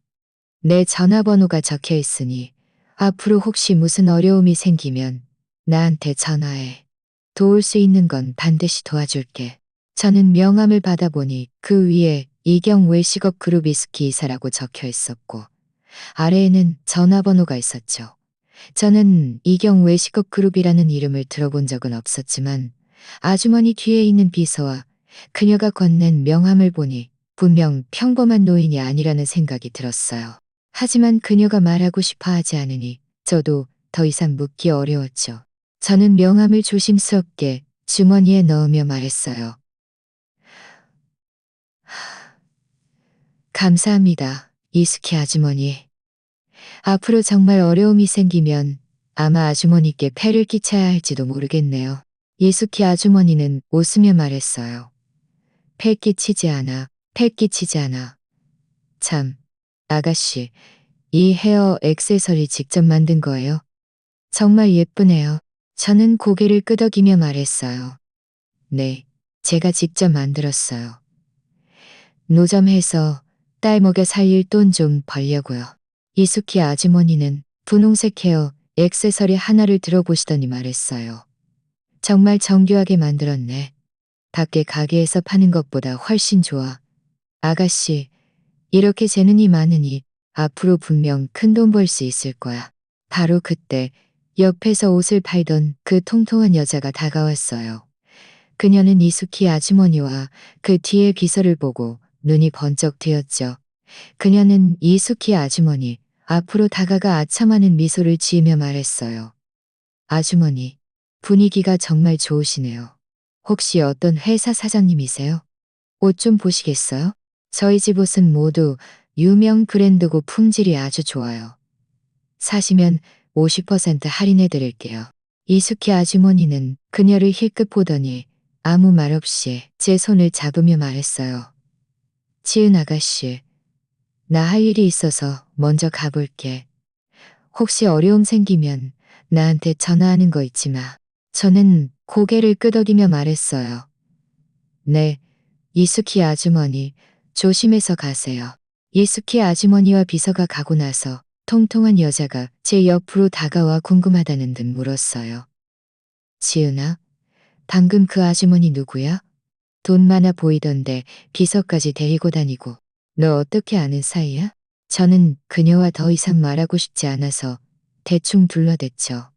내 전화번호가 적혀 있으니 앞으로 혹시 무슨 어려움이 생기면 나한테 전화해. 도울 수 있는 건 반드시 도와줄게. 저는 명함을 받아보니 그 위에 이경 외식업 그룹 위스키 이사라고 적혀 있었고 아래에는 전화번호가 있었죠. 저는 이경 외식업 그룹이라는 이름을 들어본 적은 없었지만 아주머니 뒤에 있는 비서와 그녀가 건넨 명함을 보니 분명 평범한 노인이 아니라는 생각이 들었어요. 하지만 그녀가 말하고 싶어 하지 않으니 저도 더 이상 묻기 어려웠죠. 저는 명함을 조심스럽게 주머니에 넣으며 말했어요. 감사합니다, 이스키 아주머니. 앞으로 정말 어려움이 생기면 아마 아주머니께 폐를 끼쳐야 할지도 모르겠네요. 이스키 아주머니는 웃으며 말했어요. 폐 끼치지 않아, 폐 끼치지 않아. 참, 아가씨, 이 헤어 액세서리 직접 만든 거예요? 정말 예쁘네요. 저는 고개를 끄덕이며 말했어요. 네, 제가 직접 만들었어요. 노점해서 딸 먹여 살릴 돈 좀 벌려고요. 이수키 아주머니는 분홍색 헤어 액세서리 하나를 들어보시더니 말했어요. 정말 정교하게 만들었네. 밖에 가게에서 파는 것보다 훨씬 좋아. 아가씨, 이렇게 재능이 많으니 앞으로 분명 큰 돈 벌 수 있을 거야. 바로 그때 옆에서 옷을 팔던 그 통통한 여자가 다가왔어요. 그녀는 이수키 아주머니와 그 뒤의 비서를 보고 눈이 번쩍 뜨였죠. 그녀는 이숙희 아주머니 앞으로 다가가 아첨하는 미소를 지으며 말했어요. 아주머니, 분위기가 정말 좋으시네요. 혹시 어떤 회사 사장님이세요? 옷 좀 보시겠어요? 저희 집 옷은 모두 유명 브랜드고 품질이 아주 좋아요. 사시면 50% 할인해 드릴게요. 이숙희 아주머니는 그녀를 힐끗 보더니 아무 말 없이 제 손을 잡으며 말했어요. 지은 아가씨, 나 할 일이 있어서 먼저 가볼게. 혹시 어려움 생기면 나한테 전화하는 거 잊지 마. 저는 고개를 끄덕이며 말했어요. 네, 이숙희 아주머니, 조심해서 가세요. 이숙희 아주머니와 비서가 가고 나서 통통한 여자가 제 옆으로 다가와 궁금하다는 듯 물었어요. 지은아, 방금 그 아주머니 누구야? 돈 많아 보이던데 비서까지 데리고 다니고. 너 어떻게 아는 사이야? 저는 그녀와 더 이상 말하고 싶지 않아서 대충 둘러댔죠.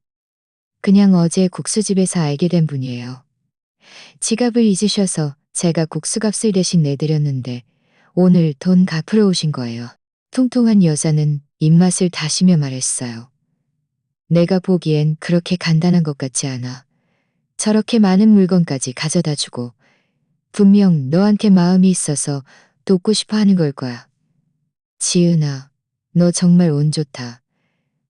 그냥 어제 국수집에서 알게 된 분이에요. 지갑을 잊으셔서 제가 국수값을 대신 내드렸는데 오늘 돈 갚으러 오신 거예요. 통통한 여자는 입맛을 다시며 말했어요. 내가 보기엔 그렇게 간단한 것 같지 않아. 저렇게 많은 물건까지 가져다 주고 분명 너한테 마음이 있어서 돕고 싶어 하는 걸 거야. 지은아, 너 정말 운 좋다.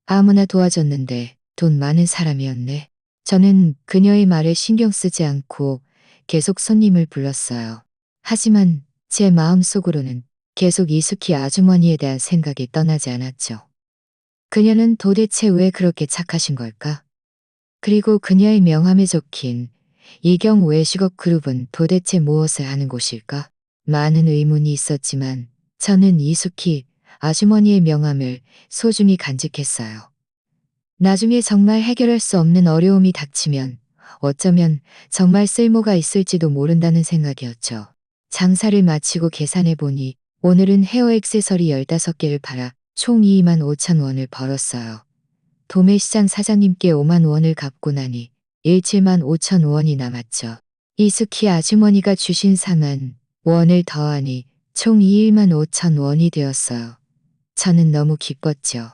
아무나 도와줬는데 돈 많은 사람이었네. 저는 그녀의 말에 신경 쓰지 않고 계속 손님을 불렀어요. 하지만 제 마음속으로는 계속 이숙희 아주머니에 대한 생각이 떠나지 않았죠. 그녀는 도대체 왜 그렇게 착하신 걸까? 그리고 그녀의 명함에 적힌 이경 외식업 그룹은 도대체 무엇을 하는 곳일까? 많은 의문이 있었지만 저는 이숙희 아주머니의 명함을 소중히 간직했어요. 나중에 정말 해결할 수 없는 어려움이 닥치면 어쩌면 정말 쓸모가 있을지도 모른다는 생각이었죠. 장사를 마치고 계산해 보니 오늘은 헤어 액세서리 15개를 팔아 총 2만 5천 원을 벌었어요. 도매시장 사장님께 5만 원을 갚고 나니 17만 5천 원이 남았죠. 이숙희 아주머니가 주신 4만 원을 더하니 총 21만 5천 원이 되었어요. 저는 너무 기뻤죠.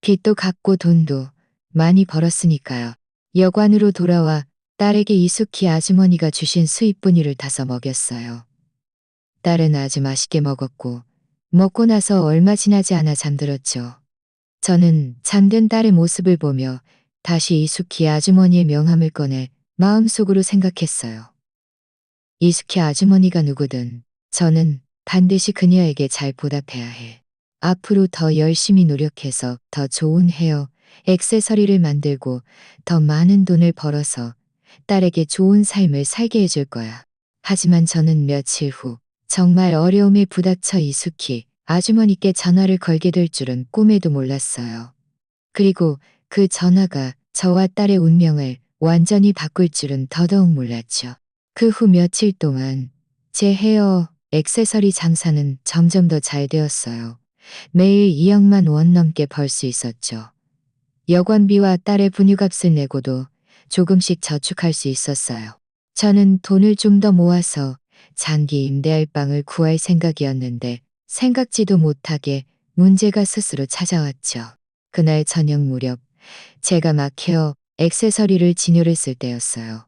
빚도 갚고 돈도 많이 벌었으니까요. 여관으로 돌아와 딸에게 이숙희 아주머니가 주신 수입분유를 타서 먹였어요. 딸은 아주 맛있게 먹었고 먹고 나서 얼마 지나지 않아 잠들었죠. 저는 잠든 딸의 모습을 보며 다시 이숙희 아주머니의 명함을 꺼내 마음속으로 생각했어요. 이숙희 아주머니가 누구든 저는 반드시 그녀에게 잘 보답해야 해. 앞으로 더 열심히 노력해서 더 좋은 헤어, 액세서리를 만들고 더 많은 돈을 벌어서 딸에게 좋은 삶을 살게 해줄 거야. 하지만 저는 며칠 후 정말 어려움에 부닥쳐 이숙희 아주머니께 전화를 걸게 될 줄은 꿈에도 몰랐어요. 그리고 그 전화가 저와 딸의 운명을 완전히 바꿀 줄은 더더욱 몰랐죠. 그 후 며칠 동안 제 헤어, 액세서리 장사는 점점 더 잘 되었어요. 매일 2억만 원 넘게 벌 수 있었죠. 여관비와 딸의 분유값을 내고도 조금씩 저축할 수 있었어요. 저는 돈을 좀 더 모아서 장기 임대할 방을 구할 생각이었는데 생각지도 못하게 문제가 스스로 찾아왔죠. 그날 저녁 무렵 제가 막 헤어 액세서리를 진열했을 때였어요.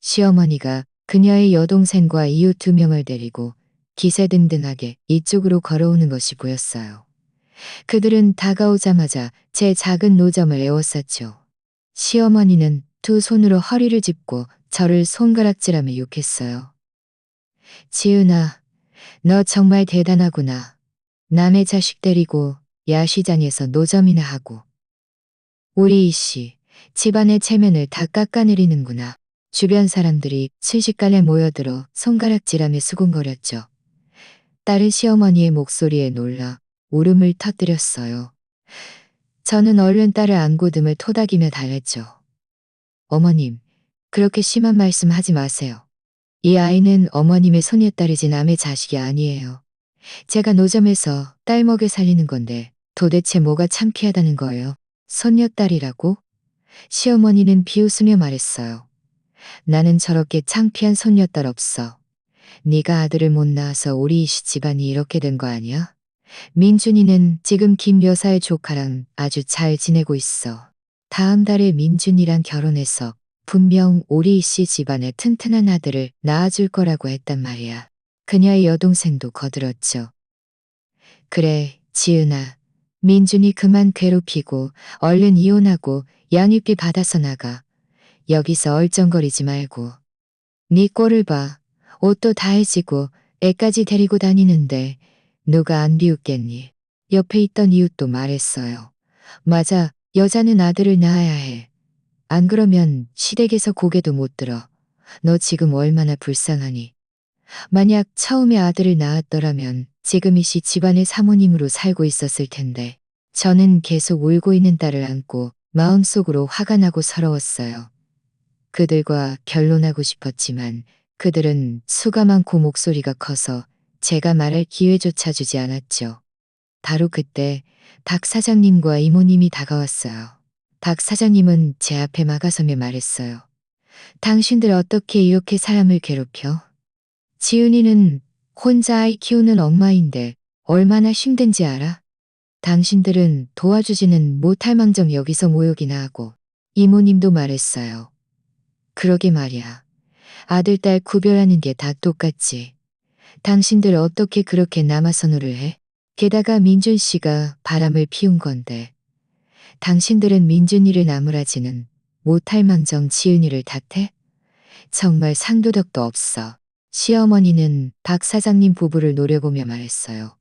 시어머니가 그녀의 여동생과 이웃 2명을 데리고 기세등등하게 이쪽으로 걸어오는 것이 보였어요. 그들은 다가오자마자 제 작은 노점을 에워쌌죠. 시어머니는 두 손으로 허리를 짚고 저를 손가락질하며 욕했어요. 지은아, 너 정말 대단하구나. 남의 자식 데리고 야시장에서 노점이나 하고. 우리 이씨, 집안의 체면을 다 깎아내리는구나. 주변 사람들이 순식간에 모여들어 손가락질하며 수군거렸죠. 딸은 시어머니의 목소리에 놀라 울음을 터뜨렸어요. 저는 얼른 딸을 안고 등을 토닥이며 달랬죠. 어머님, 그렇게 심한 말씀 하지 마세요. 이 아이는 어머님의 손녀딸이지 남의 자식이 아니에요. 제가 노점에서 딸 먹여 살리는 건데 도대체 뭐가 창피하다는 거예요. 손녀딸이라고? 시어머니는 비웃으며 말했어요. 나는 저렇게 창피한 손녀딸 없어. 네가 아들을 못 낳아서 우리 이씨 집안이 이렇게 된 거 아니야? 민준이는 지금 김 여사의 조카랑 아주 잘 지내고 있어. 다음 달에 민준이랑 결혼해서 분명 우리 씨 집안에 튼튼한 아들을 낳아줄 거라고 했단 말이야. 그녀의 여동생도 거들었죠. 그래, 지은아. 민준이 그만 괴롭히고 얼른 이혼하고 양육비 받아서 나가. 여기서 얼쩡거리지 말고. 네 꼴을 봐. 옷도 다 해지고 애까지 데리고 다니는데 누가 안 비웃겠니? 옆에 있던 이웃도 말했어요. 맞아, 여자는 아들을 낳아야 해. 안 그러면 시댁에서 고개도 못 들어. 너 지금 얼마나 불쌍하니? 만약 처음에 아들을 낳았더라면 지금 이 씨 집안의 사모님으로 살고 있었을 텐데. 저는 계속 울고 있는 딸을 안고 마음속으로 화가 나고 서러웠어요. 그들과 결론하고 싶었지만 그들은 수가 많고 목소리가 커서 제가 말할 기회조차 주지 않았죠. 바로 그때 박 사장님과 이모님이 다가왔어요. 박 사장님은 제 앞에 막아서며 말했어요. 당신들 어떻게 이렇게 사람을 괴롭혀? 지은이는 혼자 아이 키우는 엄마인데 얼마나 힘든지 알아? 당신들은 도와주지는 못할 망정 여기서 모욕이나 하고. 이모님도 말했어요. 그러게 말이야. 아들, 딸 구별하는 게 다 똑같지. 당신들 어떻게 그렇게 남아선호를 해? 게다가 민준 씨가 바람을 피운 건데. 당신들은 민준이를 나무라지는 못할 망정 지은이를 탓해? 정말 상도덕도 없어. 시어머니는 박 사장님 부부를 노려보며 말했어요.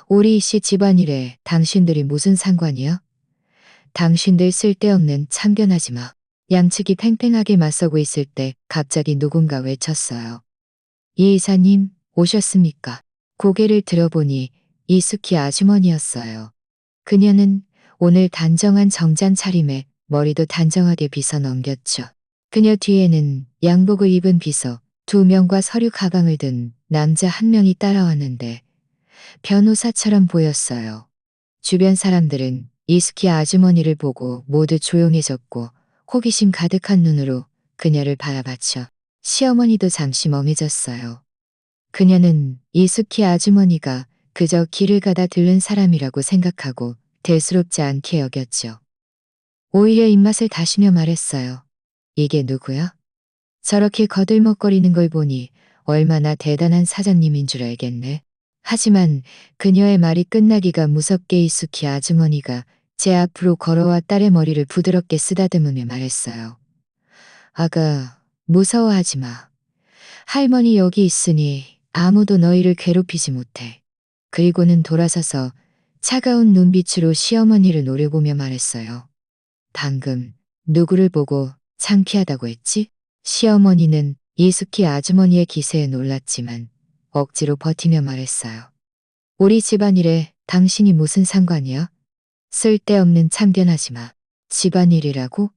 우리 씨 집안일에 당신들이 무슨 상관이야? 당신들 쓸데없는 참견하지 마. 양측이 팽팽하게 맞서고 있을 때 갑자기 누군가 외쳤어요. 이 이사님, 오셨습니까? 고개를 들어보니 이숙희 아주머니였어요. 그녀는 오늘 단정한 정장 차림에 머리도 단정하게 빗어 넘겼죠. 그녀 뒤에는 양복을 입은 비서 2명과 서류 가방을 든 남자 1명이 따라왔는데 변호사처럼 보였어요. 주변 사람들은 이숙희 아주머니를 보고 모두 조용해졌고 호기심 가득한 눈으로 그녀를 바라봤죠. 시어머니도 잠시 멍해졌어요. 그녀는 이숙희 아주머니가 그저 길을 가다 들른 사람이라고 생각하고 대수롭지 않게 여겼죠. 오히려 입맛을 다시며 말했어요. 이게 누구야? 저렇게 거들먹거리는 걸 보니 얼마나 대단한 사장님인 줄 알겠네. 하지만 그녀의 말이 끝나기가 무섭게 이숙희 아주머니가 제 앞으로 걸어와 딸의 머리를 부드럽게 쓰다듬으며 말했어요. 아가, 무서워하지 마. 할머니 여기 있으니 아무도 너희를 괴롭히지 못해. 그리고는 돌아서서 차가운 눈빛으로 시어머니를 노려보며 말했어요. 방금 누구를 보고 창피하다고 했지? 시어머니는 이숙희 아주머니의 기세에 놀랐지만 억지로 버티며 말했어요. 우리 집안일에 당신이 무슨 상관이야? 쓸데없는 참견하지 마. 집안일이라고?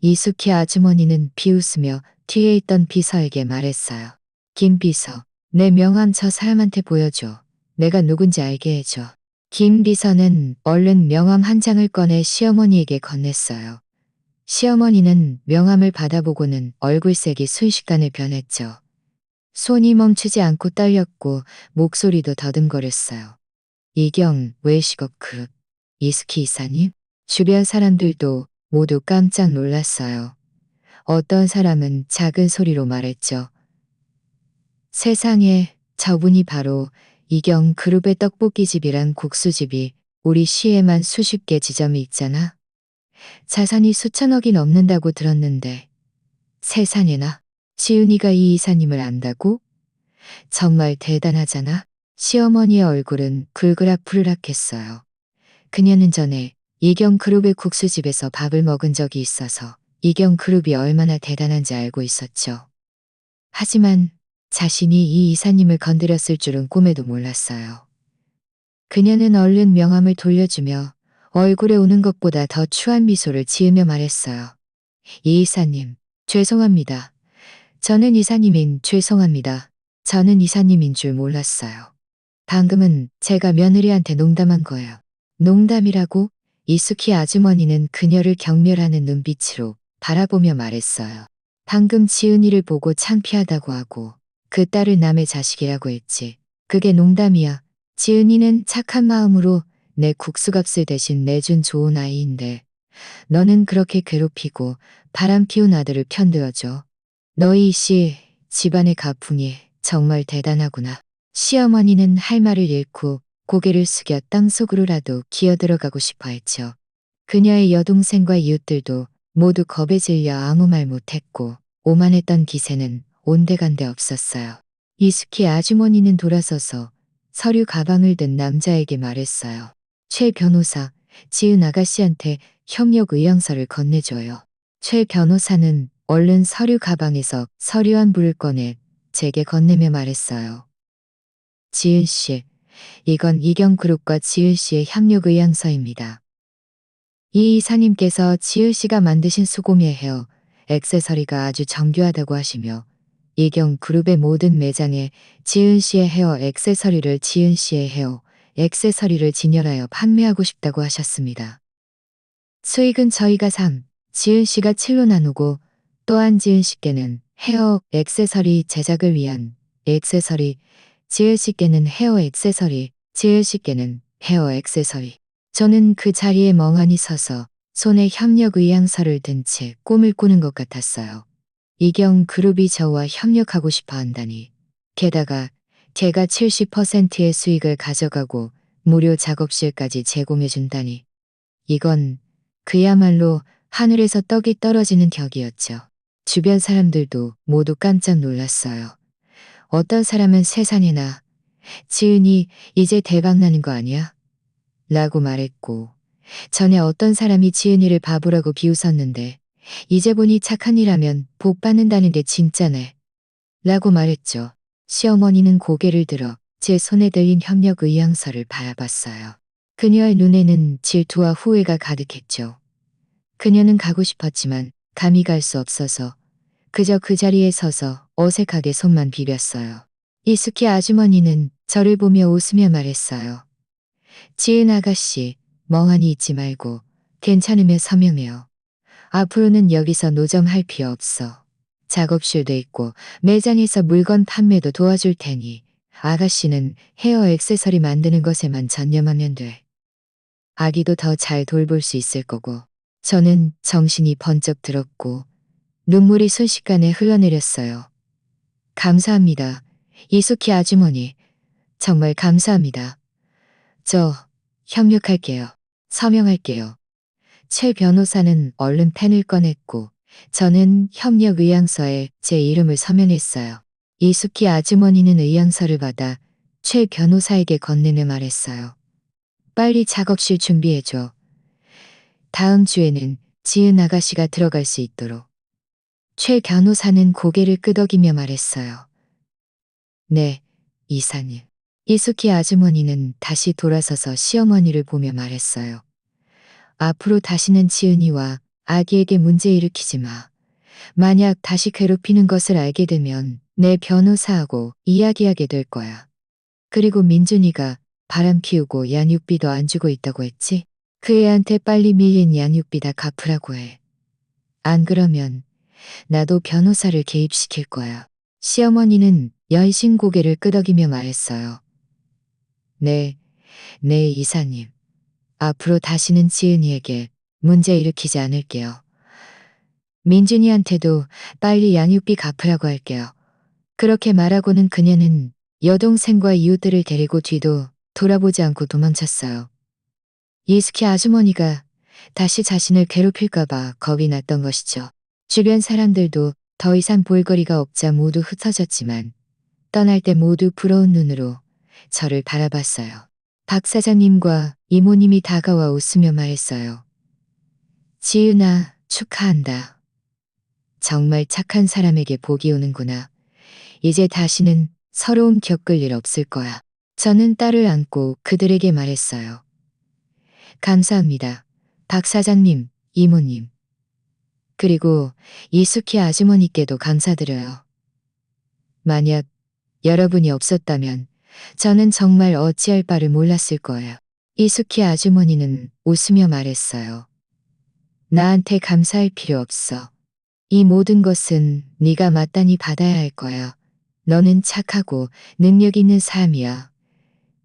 이숙희 아주머니는 비웃으며 뒤에 있던 비서에게 말했어요. 김 비서, 내 명함 저 사람한테 보여줘. 내가 누군지 알게 해줘. 김 비서는 얼른 명함 1장을 꺼내 시어머니에게 건넸어요. 시어머니는 명함을 받아보고는 얼굴색이 순식간에 변했죠. 손이 멈추지 않고 떨렸고 목소리도 더듬거렸어요. 이경 외식업 그룹 이숙희 이사님? 주변 사람들도 모두 깜짝 놀랐어요. 어떤 사람은 작은 소리로 말했죠. 세상에, 저분이 바로 이경 그룹의 떡볶이집이란 국수집이 우리 시에만 수십 개 지점이 있잖아. 자산이 수천억이 넘는다고 들었는데 세상에나 지은이가 이 이사님을 안다고? 정말 대단하잖아. 시어머니의 얼굴은 굴그락푸르락했어요. 그녀는 전에 이경 그룹의 국수집에서 밥을 먹은 적이 있어서 이경 그룹이 얼마나 대단한지 알고 있었죠. 하지만 자신이 이 이사님을 건드렸을 줄은 꿈에도 몰랐어요. 그녀는 얼른 명함을 돌려주며 얼굴에 오는 것보다 더 추한 미소를 지으며 말했어요. 이 이사님, 죄송합니다. 저는 이사님인 죄송합니다. 저는 이사님인 줄 몰랐어요. 방금은 제가 며느리한테 농담한 거예요. 농담이라고? 이숙희 아주머니는 그녀를 경멸하는 눈빛으로 바라보며 말했어요. 방금 지은이를 보고 창피하다고 하고 그 딸을 남의 자식이라고 했지. 그게 농담이야. 지은이는 착한 마음으로 내 국수값을 대신 내준 좋은 아이인데 너는 그렇게 괴롭히고 바람 피운 아들을 편들어줘. 너희 씨 집안의 가풍이 정말 대단하구나. 시어머니는 할 말을 잃고 고개를 숙여 땅속으로라도 기어들어가고 싶어 했죠. 그녀의 여동생과 이웃들도 모두 겁에 질려 아무 말 못했고 오만했던 기세는 온데간데 없었어요. 이스키 아주머니는 돌아서서 서류 가방을 든 남자에게 말했어요. 최 변호사, 지은 아가씨한테 협력 의향서를 건네줘요. 최 변호사는 얼른 서류 가방에서 서류 한 부를 꺼내 제게 건네며 말했어요. 지은 씨, 이건 이경그룹과 지은 씨의 협력 의향서입니다. 이 이사님께서 지은 씨가 만드신 수고미의 헤어 액세서리가 아주 정교하다고 하시며 이경그룹의 모든 매장에 지은 씨의 헤어 액세서리를 진열하여 판매하고 싶다고 하셨습니다. 수익은 저희가 3, 지은 씨가 7로 나누고 또한 지은 씨께는 헤어 액세서리 제작을 위한 액세서리, 지은 씨께는 헤어 액세서리, 지은 씨께는 헤어 액세서리. 저는 그 자리에 멍하니 서서 손에 협력 의향서를 든 채 꿈을 꾸는 것 같았어요. 이경 그룹이 저와 협력하고 싶어 한다니. 게다가 제가 70%의 수익을 가져가고 무료 작업실까지 제공해 준다니. 이건 그야말로 하늘에서 떡이 떨어지는 격이었죠. 주변 사람들도 모두 깜짝 놀랐어요. 어떤 사람은 세상에나 지은이 이제 대박 나는 거 아니야? 라고 말했고 전에 어떤 사람이 지은이를 바보라고 비웃었는데 이제 보니 착한 일하면 복 받는다는 게 진짜네. 라고 말했죠. 시어머니는 고개를 들어 제 손에 들린 협력 의향서를 바라봤어요. 그녀의 눈에는 질투와 후회가 가득했죠. 그녀는 가고 싶었지만 감히 갈 수 없어서 그저 그 자리에 서서 어색하게 손만 비볐어요. 이스키 아주머니는 저를 보며 웃으며 말했어요. 지은 아가씨, 멍하니 있지 말고 괜찮으면 서명해요. 앞으로는 여기서 노점할 필요 없어. 작업실도 있고 매장에서 물건 판매도 도와줄 테니 아가씨는 헤어 액세서리 만드는 것에만 전념하면 돼. 아기도 더 잘 돌볼 수 있을 거고. 저는 정신이 번쩍 들었고 눈물이 순식간에 흘러내렸어요. 감사합니다. 이수키 아주머니. 정말 감사합니다. 저 협력할게요. 서명할게요. 최 변호사는 얼른 펜을 꺼냈고 저는 협력 의향서에 제 이름을 서명했어요. 이수키 아주머니는 의향서를 받아 최 변호사에게 건네며 말했어요. 빨리 작업실 준비해줘. 다음 주에는 지은 아가씨가 들어갈 수 있도록. 최 변호사는 고개를 끄덕이며 말했어요. 네, 이사님. 이수키 아주머니는 다시 돌아서서 시어머니를 보며 말했어요. 앞으로 다시는 지은이와 아기에게 문제 일으키지 마. 만약 다시 괴롭히는 것을 알게 되면 내 변호사하고 이야기하게 될 거야. 그리고 민준이가 바람 피우고 양육비도 안 주고 있다고 했지? 그 애한테 빨리 밀린 양육비 다 갚으라고 해. 안 그러면 나도 변호사를 개입시킬 거야. 시어머니는 연신 고개를 끄덕이며 말했어요. 네, 네 이사님. 앞으로 다시는 지은이에게 문제 일으키지 않을게요. 민준이한테도 빨리 양육비 갚으라고 할게요. 그렇게 말하고는 그녀는 여동생과 이웃들을 데리고 뒤도 돌아보지 않고 도망쳤어요. 이스키 아주머니가 다시 자신을 괴롭힐까봐 겁이 났던 것이죠. 주변 사람들도 더 이상 볼거리가 없자 모두 흩어졌지만 떠날 때 모두 부러운 눈으로 저를 바라봤어요. 박 사장님과 이모님이 다가와 웃으며 말했어요. 지은아, 축하한다. 정말 착한 사람에게 복이 오는구나. 이제 다시는 서러움 겪을 일 없을 거야. 저는 딸을 안고 그들에게 말했어요. 감사합니다. 박 사장님, 이모님. 그리고 이수키 아주머니께도 감사드려요. 만약 여러분이 없었다면 저는 정말 어찌할 바를 몰랐을 거예요. 이수키 아주머니는 웃으며 말했어요. 나한테 감사할 필요 없어. 이 모든 것은 네가 마땅히 받아야 할 거야. 너는 착하고 능력 있는 사람이야.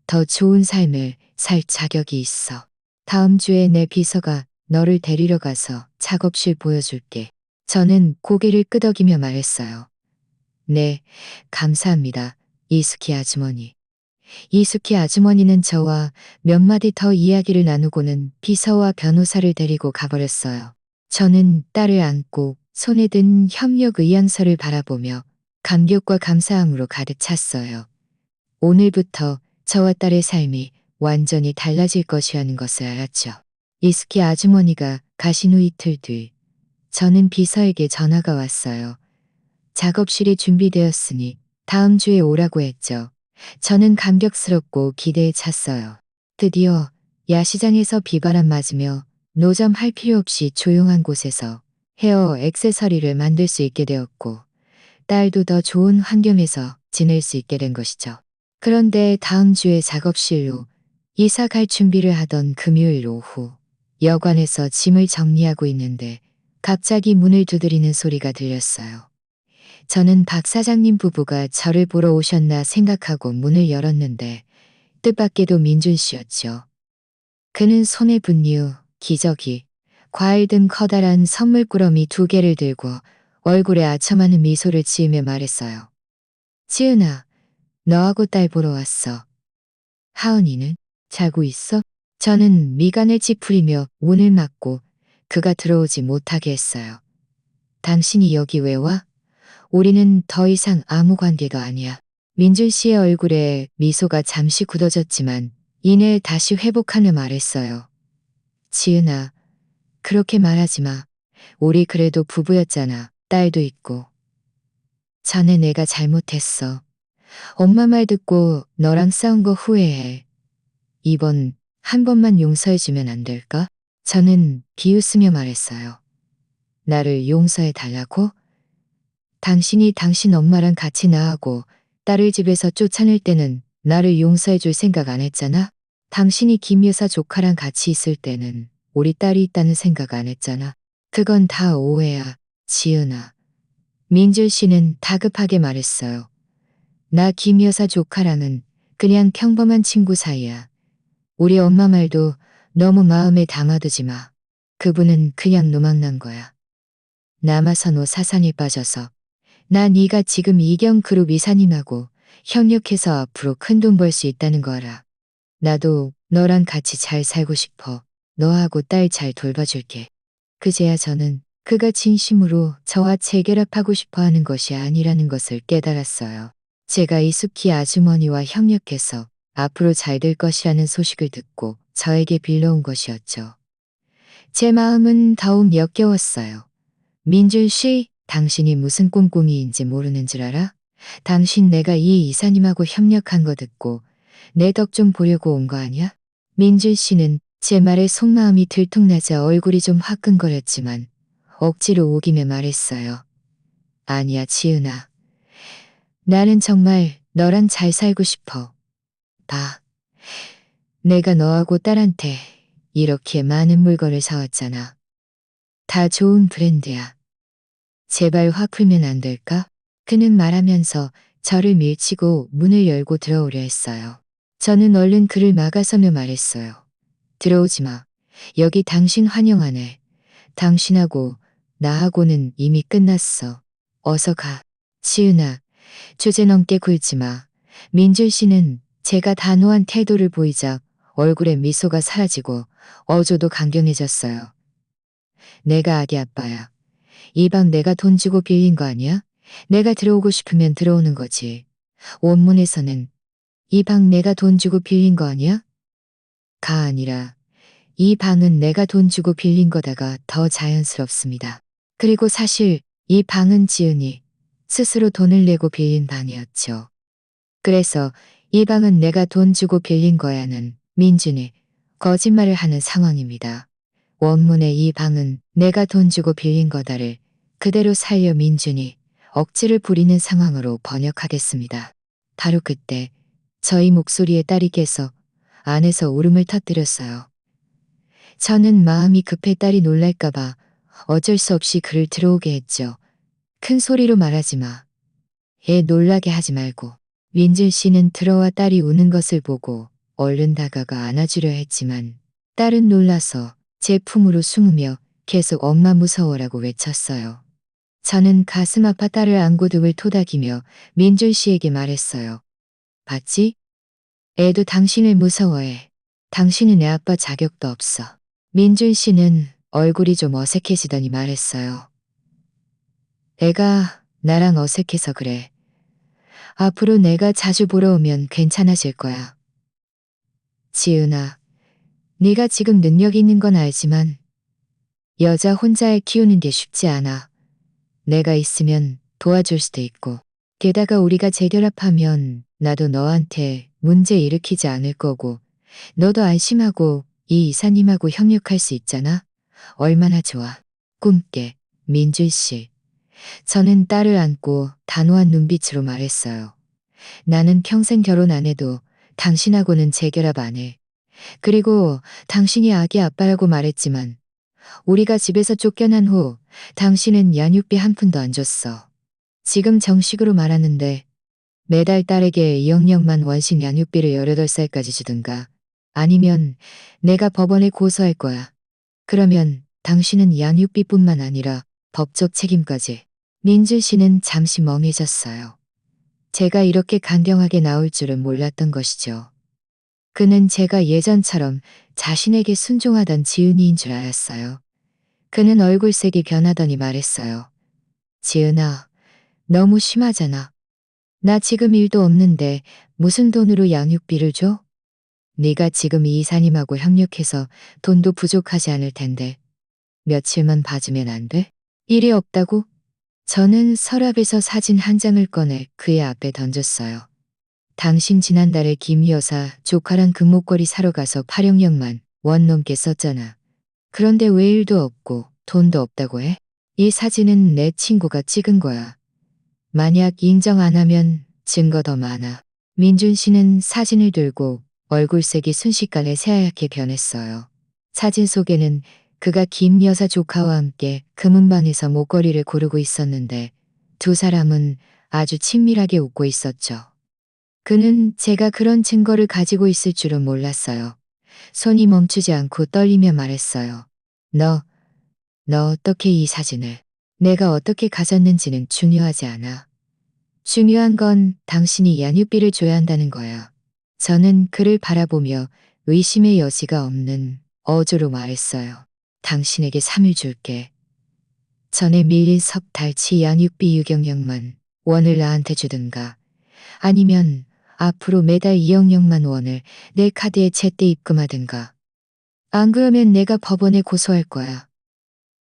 더 좋은 삶을 살 자격이 있어. 다음 주에 내 비서가 너를 데리러 가서 작업실 보여줄게. 저는 고개를 끄덕이며 말했어요. 네, 감사합니다. 이스키 아주머니. 이스키 아주머니는 저와 몇 마디 더 이야기를 나누고는 비서와 변호사를 데리고 가버렸어요. 저는 딸을 안고 손에 든 협력 의향서를 바라보며 감격과 감사함으로 가득 찼어요. 오늘부터 저와 딸의 삶이 완전히 달라질 것이라는 것을 알았죠. 이스키 아주머니가 가신 후 이틀 뒤 저는 비서에게 전화가 왔어요. 작업실이 준비되었으니 다음 주에 오라고 했죠. 저는 감격스럽고 기대에 찼어요. 드디어 야시장에서 비바람 맞으며 노점할 필요 없이 조용한 곳에서 헤어 액세서리를 만들 수 있게 되었고 딸도 더 좋은 환경에서 지낼 수 있게 된 것이죠. 그런데 다음 주에 작업실로 이사 갈 준비를 하던 금요일 오후 여관에서 짐을 정리하고 있는데 갑자기 문을 두드리는 소리가 들렸어요. 저는 박 사장님 부부가 저를 보러 오셨나 생각하고 문을 열었는데 뜻밖에도 민준 씨였죠. 그는 손에 분유, 기저귀, 과일 등 커다란 선물꾸러미 2개를 들고 얼굴에 아첨하는 미소를 지으며 말했어요. 지은아, 너하고 딸 보러 왔어. 하은이는? 자고 있어? 저는 미간을 찌푸리며 문을 막고 그가 들어오지 못하게 했어요. 당신이 여기 왜 와? 우리는 더 이상 아무 관계가 아니야. 민준 씨의 얼굴에 미소가 잠시 굳어졌지만 이내 다시 회복하며 말했어요. 지은아, 그렇게 말하지 마. 우리 그래도 부부였잖아. 딸도 있고. 자네 내가 잘못했어. 엄마 말 듣고 너랑 싸운 거 후회해. 이번 한 번만 용서해주면 안 될까? 저는 비웃으며 말했어요. 나를 용서해 달라고? 당신이 당신 엄마랑 같이 나하고 딸을 집에서 쫓아낼 때는 나를 용서해 줄 생각 안 했잖아? 당신이 김 여사 조카랑 같이 있을 때는 우리 딸이 있다는 생각 안 했잖아. 그건 다 오해야, 지은아. 민줄 씨는 다급하게 말했어요. 나 김 여사 조카랑은 그냥 평범한 친구 사이야. 우리 엄마 말도 너무 마음에 담아두지 마. 그분은 그냥 노망난 거야. 남아서 너 사상에 빠져서 나 네가 지금 이경 그룹 이사님하고 협력해서 앞으로 큰 돈 벌 수 있다는 거 알아. 나도 너랑 같이 잘 살고 싶어. 너하고 딸 잘 돌봐줄게. 그제야 저는 그가 진심으로 저와 재결합하고 싶어 하는 것이 아니라는 것을 깨달았어요. 제가 이숙희 아주머니와 협력해서 앞으로 잘 될 것이라는 소식을 듣고 저에게 빌려온 것이었죠. 제 마음은 더욱 역겨웠어요. 민준 씨, 당신이 무슨 꼼꼼이인지 모르는 줄 알아? 당신 내가 이 이사님하고 협력한 거 듣고 내 덕 좀 보려고 온 거 아니야? 민준 씨는 제 말에 속마음이 들통나자 얼굴이 좀 화끈거렸지만 억지로 우기며 말했어요. 아니야, 지은아. 나는 정말 너랑 잘 살고 싶어. 봐. 내가 너하고 딸한테 이렇게 많은 물건을 사왔잖아. 다 좋은 브랜드야. 제발 화 풀면 안 될까? 그는 말하면서 저를 밀치고 문을 열고 들어오려 했어요. 저는 얼른 그를 막아서며 말했어요. 들어오지 마. 여기 당신 환영하네. 당신하고 나하고는 이미 끝났어. 어서 가. 지은아, 주제넘게 굴지 마. 민준 씨는 제가 단호한 태도를 보이자 얼굴에 미소가 사라지고 어조도 강경해졌어요. 내가 아기 아빠야. 이 방 내가 돈 주고 빌린 거 아니야? 내가 들어오고 싶으면 들어오는 거지. 원문에서는 이 방 내가 돈 주고 빌린 거 아니야? 가 아니라 이 방은 내가 돈 주고 빌린 거다가 더 자연스럽습니다. 그리고 사실 이 방은 지은이 스스로 돈을 내고 빌린 방이었죠. 그래서 이 방은 내가 돈 주고 빌린 거야는 민준이 거짓말을 하는 상황입니다. 원문의 이 방은 내가 돈 주고 빌린 거다를 그대로 살려 민준이 억지를 부리는 상황으로 번역하겠습니다. 바로 그때 저희 목소리에 딸이 깨서 안에서 울음을 터뜨렸어요. 저는 마음이 급해 딸이 놀랄까봐 어쩔 수 없이 그를 들어오게 했죠. 큰 소리로 말하지 마. 애 놀라게 하지 말고. 민준 씨는 들어와 딸이 우는 것을 보고 얼른 다가가 안아주려 했지만 딸은 놀라서 제 품으로 숨으며 계속 엄마 무서워라고 외쳤어요. 저는 가슴 아파 딸을 안고 등을 토닥이며 민준 씨에게 말했어요. 봤지? 애도 당신을 무서워해. 당신은 애 아빠 자격도 없어. 민준 씨는 얼굴이 좀 어색해지더니 말했어요. 애가 나랑 어색해서 그래. 앞으로 내가 자주 보러 오면 괜찮아질 거야. 지은아, 네가 지금 능력 있는 건 알지만 여자 혼자 애 키우는 게 쉽지 않아. 내가 있으면 도와줄 수도 있고. 게다가 우리가 재결합하면 나도 너한테 문제 일으키지 않을 거고 너도 안심하고 이 이사님하고 협력할 수 있잖아. 얼마나 좋아. 꿈깨. 민준 씨. 저는 딸을 안고 단호한 눈빛으로 말했어요. 나는 평생 결혼 안 해도 당신하고는 재결합 안 해. 그리고 당신이 아기 아빠라고 말했지만 우리가 집에서 쫓겨난 후 당신은 양육비 한 푼도 안 줬어. 지금 정식으로 말하는데 매달 딸에게 2억년만 원씩 양육비를 18살까지 주든가 아니면 내가 법원에 고소할 거야. 그러면 당신은 양육비뿐만 아니라 법적 책임까지. 민준 씨는 잠시 멍해졌어요. 제가 이렇게 강경하게 나올 줄은 몰랐던 것이죠. 그는 제가 예전처럼 자신에게 순종하던 지은이인 줄 알았어요. 그는 얼굴색이 변하더니 말했어요. 지은아, 너무 심하잖아. 나 지금 일도 없는데 무슨 돈으로 양육비를 줘? 네가 지금 이 이사님하고 협력해서 돈도 부족하지 않을 텐데 며칠만 봐주면 안 돼? 일이 없다고? 저는 서랍에서 사진 한 장을 꺼내 그의 앞에 던졌어요. 당신 지난달에 김 여사 조카랑 금목걸이 사러 가서 8억년만 원 넘게 썼잖아. 그런데 왜 일도 없고 돈도 없다고 해? 이 사진은 내 친구가 찍은 거야. 만약 인정 안 하면 증거 더 많아. 민준 씨는 사진을 들고 얼굴색이 순식간에 새하얗게 변했어요. 사진 속에는 그가 김 여사 조카와 함께 금은방에서 목걸이를 고르고 있었는데 두 사람은 아주 친밀하게 웃고 있었죠. 그는 제가 그런 증거를 가지고 있을 줄은 몰랐어요. 손이 멈추지 않고 떨리며 말했어요. 너 어떻게 이 사진을? 내가 어떻게 가졌는지는 중요하지 않아. 중요한 건 당신이 양육비를 줘야 한다는 거야. 저는 그를 바라보며 의심의 여지가 없는 어조로 말했어요. 당신에게 3일 줄게. 전에 밀린 석 달치 양육비 6억년만 원을 나한테 주든가 아니면 앞으로 매달 2억년만 원을 내 카드에 제때 입금하든가. 안 그러면 내가 법원에 고소할 거야.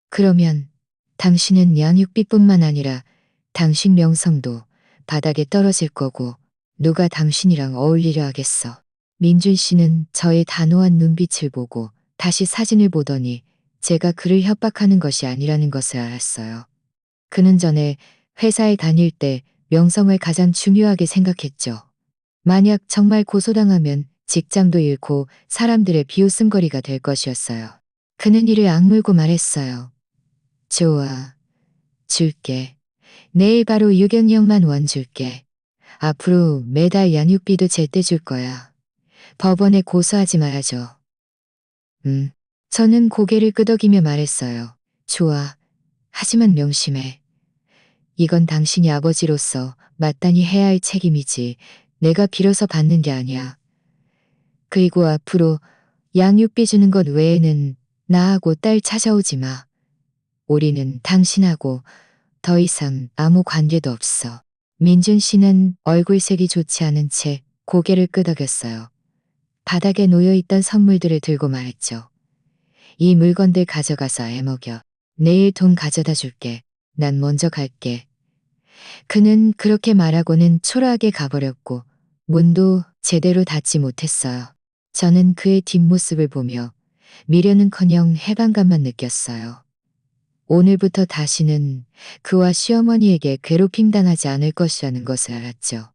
그러면 당신은 양육비뿐만 아니라 당신 명성도 바닥에 떨어질 거고 누가 당신이랑 어울리려 하겠어. 민준 씨는 저의 단호한 눈빛을 보고 다시 사진을 보더니 제가 그를 협박하는 것이 아니라는 것을 알았어요. 그는 전에 회사에 다닐 때 명성을 가장 중요하게 생각했죠. 만약 정말 고소당하면 직장도 잃고 사람들의 비웃음거리가 될 것이었어요. 그는 이를 악물고 말했어요. 좋아. 줄게. 내일 바로 6억년만 원 줄게. 앞으로 매달 양육비도 제때 줄 거야. 법원에 고소하지 말아줘. 저는 고개를 끄덕이며 말했어요. 좋아. 하지만 명심해. 이건 당신이 아버지로서 마땅히 해야 할 책임이지 내가 빌어서 받는 게 아니야. 그리고 앞으로 양육비 주는 것 외에는 나하고 딸 찾아오지 마. 우리는 당신하고 더 이상 아무 관계도 없어. 민준 씨는 얼굴색이 좋지 않은 채 고개를 끄덕였어요. 바닥에 놓여있던 선물들을 들고 말했죠. 이 물건들 가져가서 애 먹여. 내일 돈 가져다 줄게. 난 먼저 갈게. 그는 그렇게 말하고는 초라하게 가버렸고 문도 제대로 닫지 못했어요. 저는 그의 뒷모습을 보며 미련은커녕 해방감만 느꼈어요. 오늘부터 다시는 그와 시어머니에게 괴롭힘 당하지 않을 것이라는 것을 알았죠.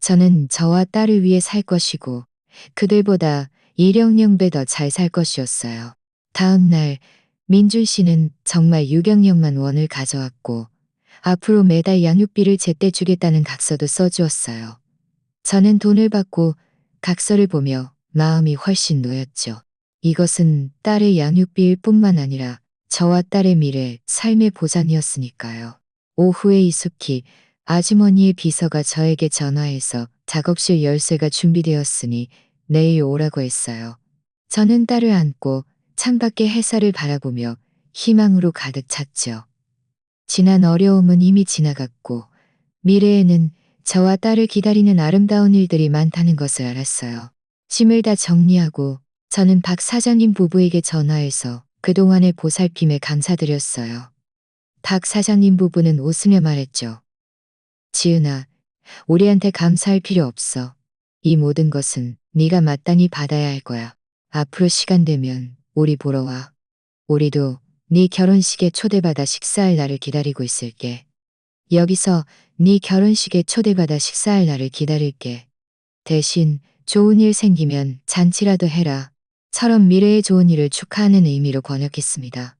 저는 저와 딸을 위해 살 것이고 그들보다 1억년배 더 잘 살 것이었어요. 다음 날 민준 씨는 정말 6억년만 원을 가져왔고 앞으로 매달 양육비를 제때 주겠다는 각서도 써주었어요. 저는 돈을 받고 각서를 보며 마음이 훨씬 놓였죠. 이것은 딸의 양육비일 뿐만 아니라 저와 딸의 미래, 삶의 보장이었으니까요. 오후에 이숙희 아주머니의 비서가 저에게 전화해서 작업실 열쇠가 준비되었으니 내일 오라고 했어요. 저는 딸을 안고 창밖의 햇살을 바라보며 희망으로 가득 찼죠. 지난 어려움은 이미 지나갔고 미래에는 저와 딸을 기다리는 아름다운 일들이 많다는 것을 알았어요. 짐을 다 정리하고 저는 박 사장님 부부에게 전화해서 그동안의 보살핌에 감사드렸어요. 박 사장님 부부는 웃으며 말했죠. 지은아, 우리한테 감사할 필요 없어. 이 모든 것은 네가 마땅히 받아야 할 거야. 앞으로 시간 되면 우리 보러 와. 우리도 네 결혼식에 초대받아 식사할 날을 기다리고 있을게. 여기서 네 결혼식에 초대받아 식사할 날을 기다릴게. 대신 좋은 일 생기면 잔치라도 해라. 처럼 미래의 좋은 일을 축하하는 의미로 번역했습니다.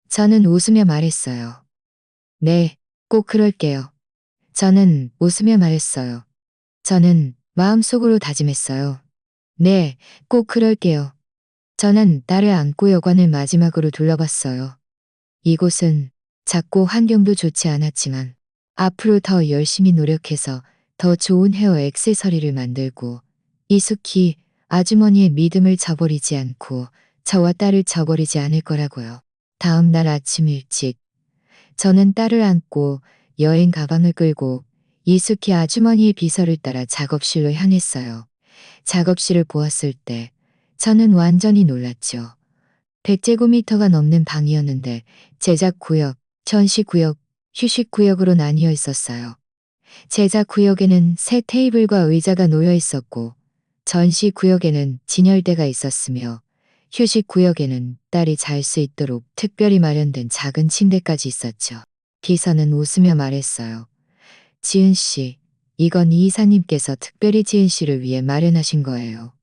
저는 웃으며 말했어요. 네, 꼭 그럴게요. 저는 웃으며 말했어요. 저는 마음속으로 다짐했어요. 네, 꼭 그럴게요. 저는 딸을 안고 여관을 마지막으로 둘러봤어요. 이곳은 작고 환경도 좋지 않았지만 앞으로 더 열심히 노력해서 더 좋은 헤어 액세서리를 만들고 이숙희 아주머니의 믿음을 저버리지 않고 저와 딸을 저버리지 않을 거라고요. 다음 날 아침 일찍 저는 딸을 안고 여행 가방을 끌고 이숙희 아주머니의 비서를 따라 작업실로 향했어요. 작업실을 보았을 때 저는 완전히 놀랐죠. 100제곱미터가 넘는 방이었는데 제작구역, 전시구역, 휴식구역으로 나뉘어 있었어요. 제작구역에는 새 테이블과 의자가 놓여 있었고 전시구역에는 진열대가 있었으며 휴식구역에는 딸이 잘 수 있도록 특별히 마련된 작은 침대까지 있었죠. 비서는 웃으며 말했어요. 지은 씨, 이건 이 이사님께서 특별히 지은 씨를 위해 마련하신 거예요.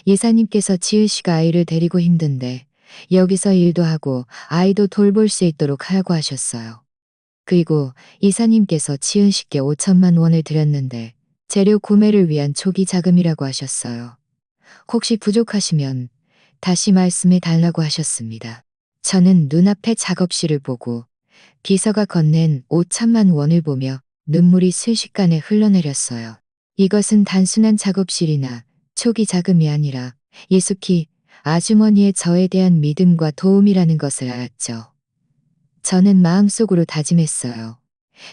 이사님께서 지은 씨가 아이를 데리고 힘든데 여기서 일도 하고 아이도 돌볼 수 있도록 하라고 하셨어요. 그리고 이사님께서 지은 씨께 5천만 원을 드렸는데 재료 구매를 위한 초기 자금이라고 하셨어요. 혹시 부족하시면 다시 말씀해 달라고 하셨습니다. 저는 눈앞의 작업실을 보고 비서가 건넨 5천만 원을 보며 눈물이 순식간에 흘러내렸어요. 이것은 단순한 작업실이나 초기 자금이 아니라 이숙희 아주머니의 저에 대한 믿음과 도움이라는 것을 알았죠. 저는 마음속으로 다짐했어요.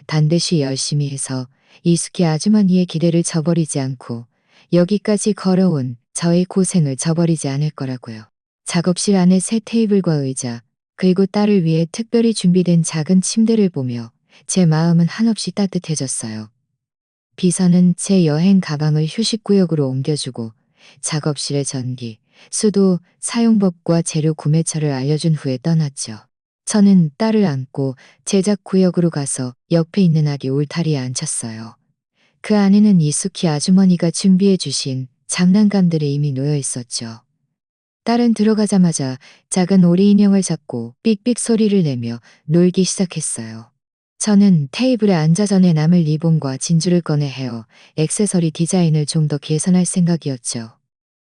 반드시 열심히 해서 이숙희 아주머니의 기대를 저버리지 않고 여기까지 걸어온 저의 고생을 저버리지 않을 거라고요. 작업실 안에 새 테이블과 의자, 그리고 딸을 위해 특별히 준비된 작은 침대를 보며 제 마음은 한없이 따뜻해졌어요. 비서는 제 여행 가방을 휴식구역으로 옮겨주고 작업실의 전기, 수도, 사용법과 재료 구매처를 알려준 후에 떠났죠. 저는 딸을 안고 제작구역으로 가서 옆에 있는 아기 울타리에 앉혔어요. 그 안에는 이숙희 아주머니가 준비해 주신 장난감들이 이미 놓여 있었죠. 딸은 들어가자마자 작은 오리 인형을 잡고 삑삑 소리를 내며 놀기 시작했어요. 저는 테이블에 앉아 전에 남을 리본과 진주를 꺼내 헤어 액세서리 디자인을 좀 더 개선할 생각이었죠.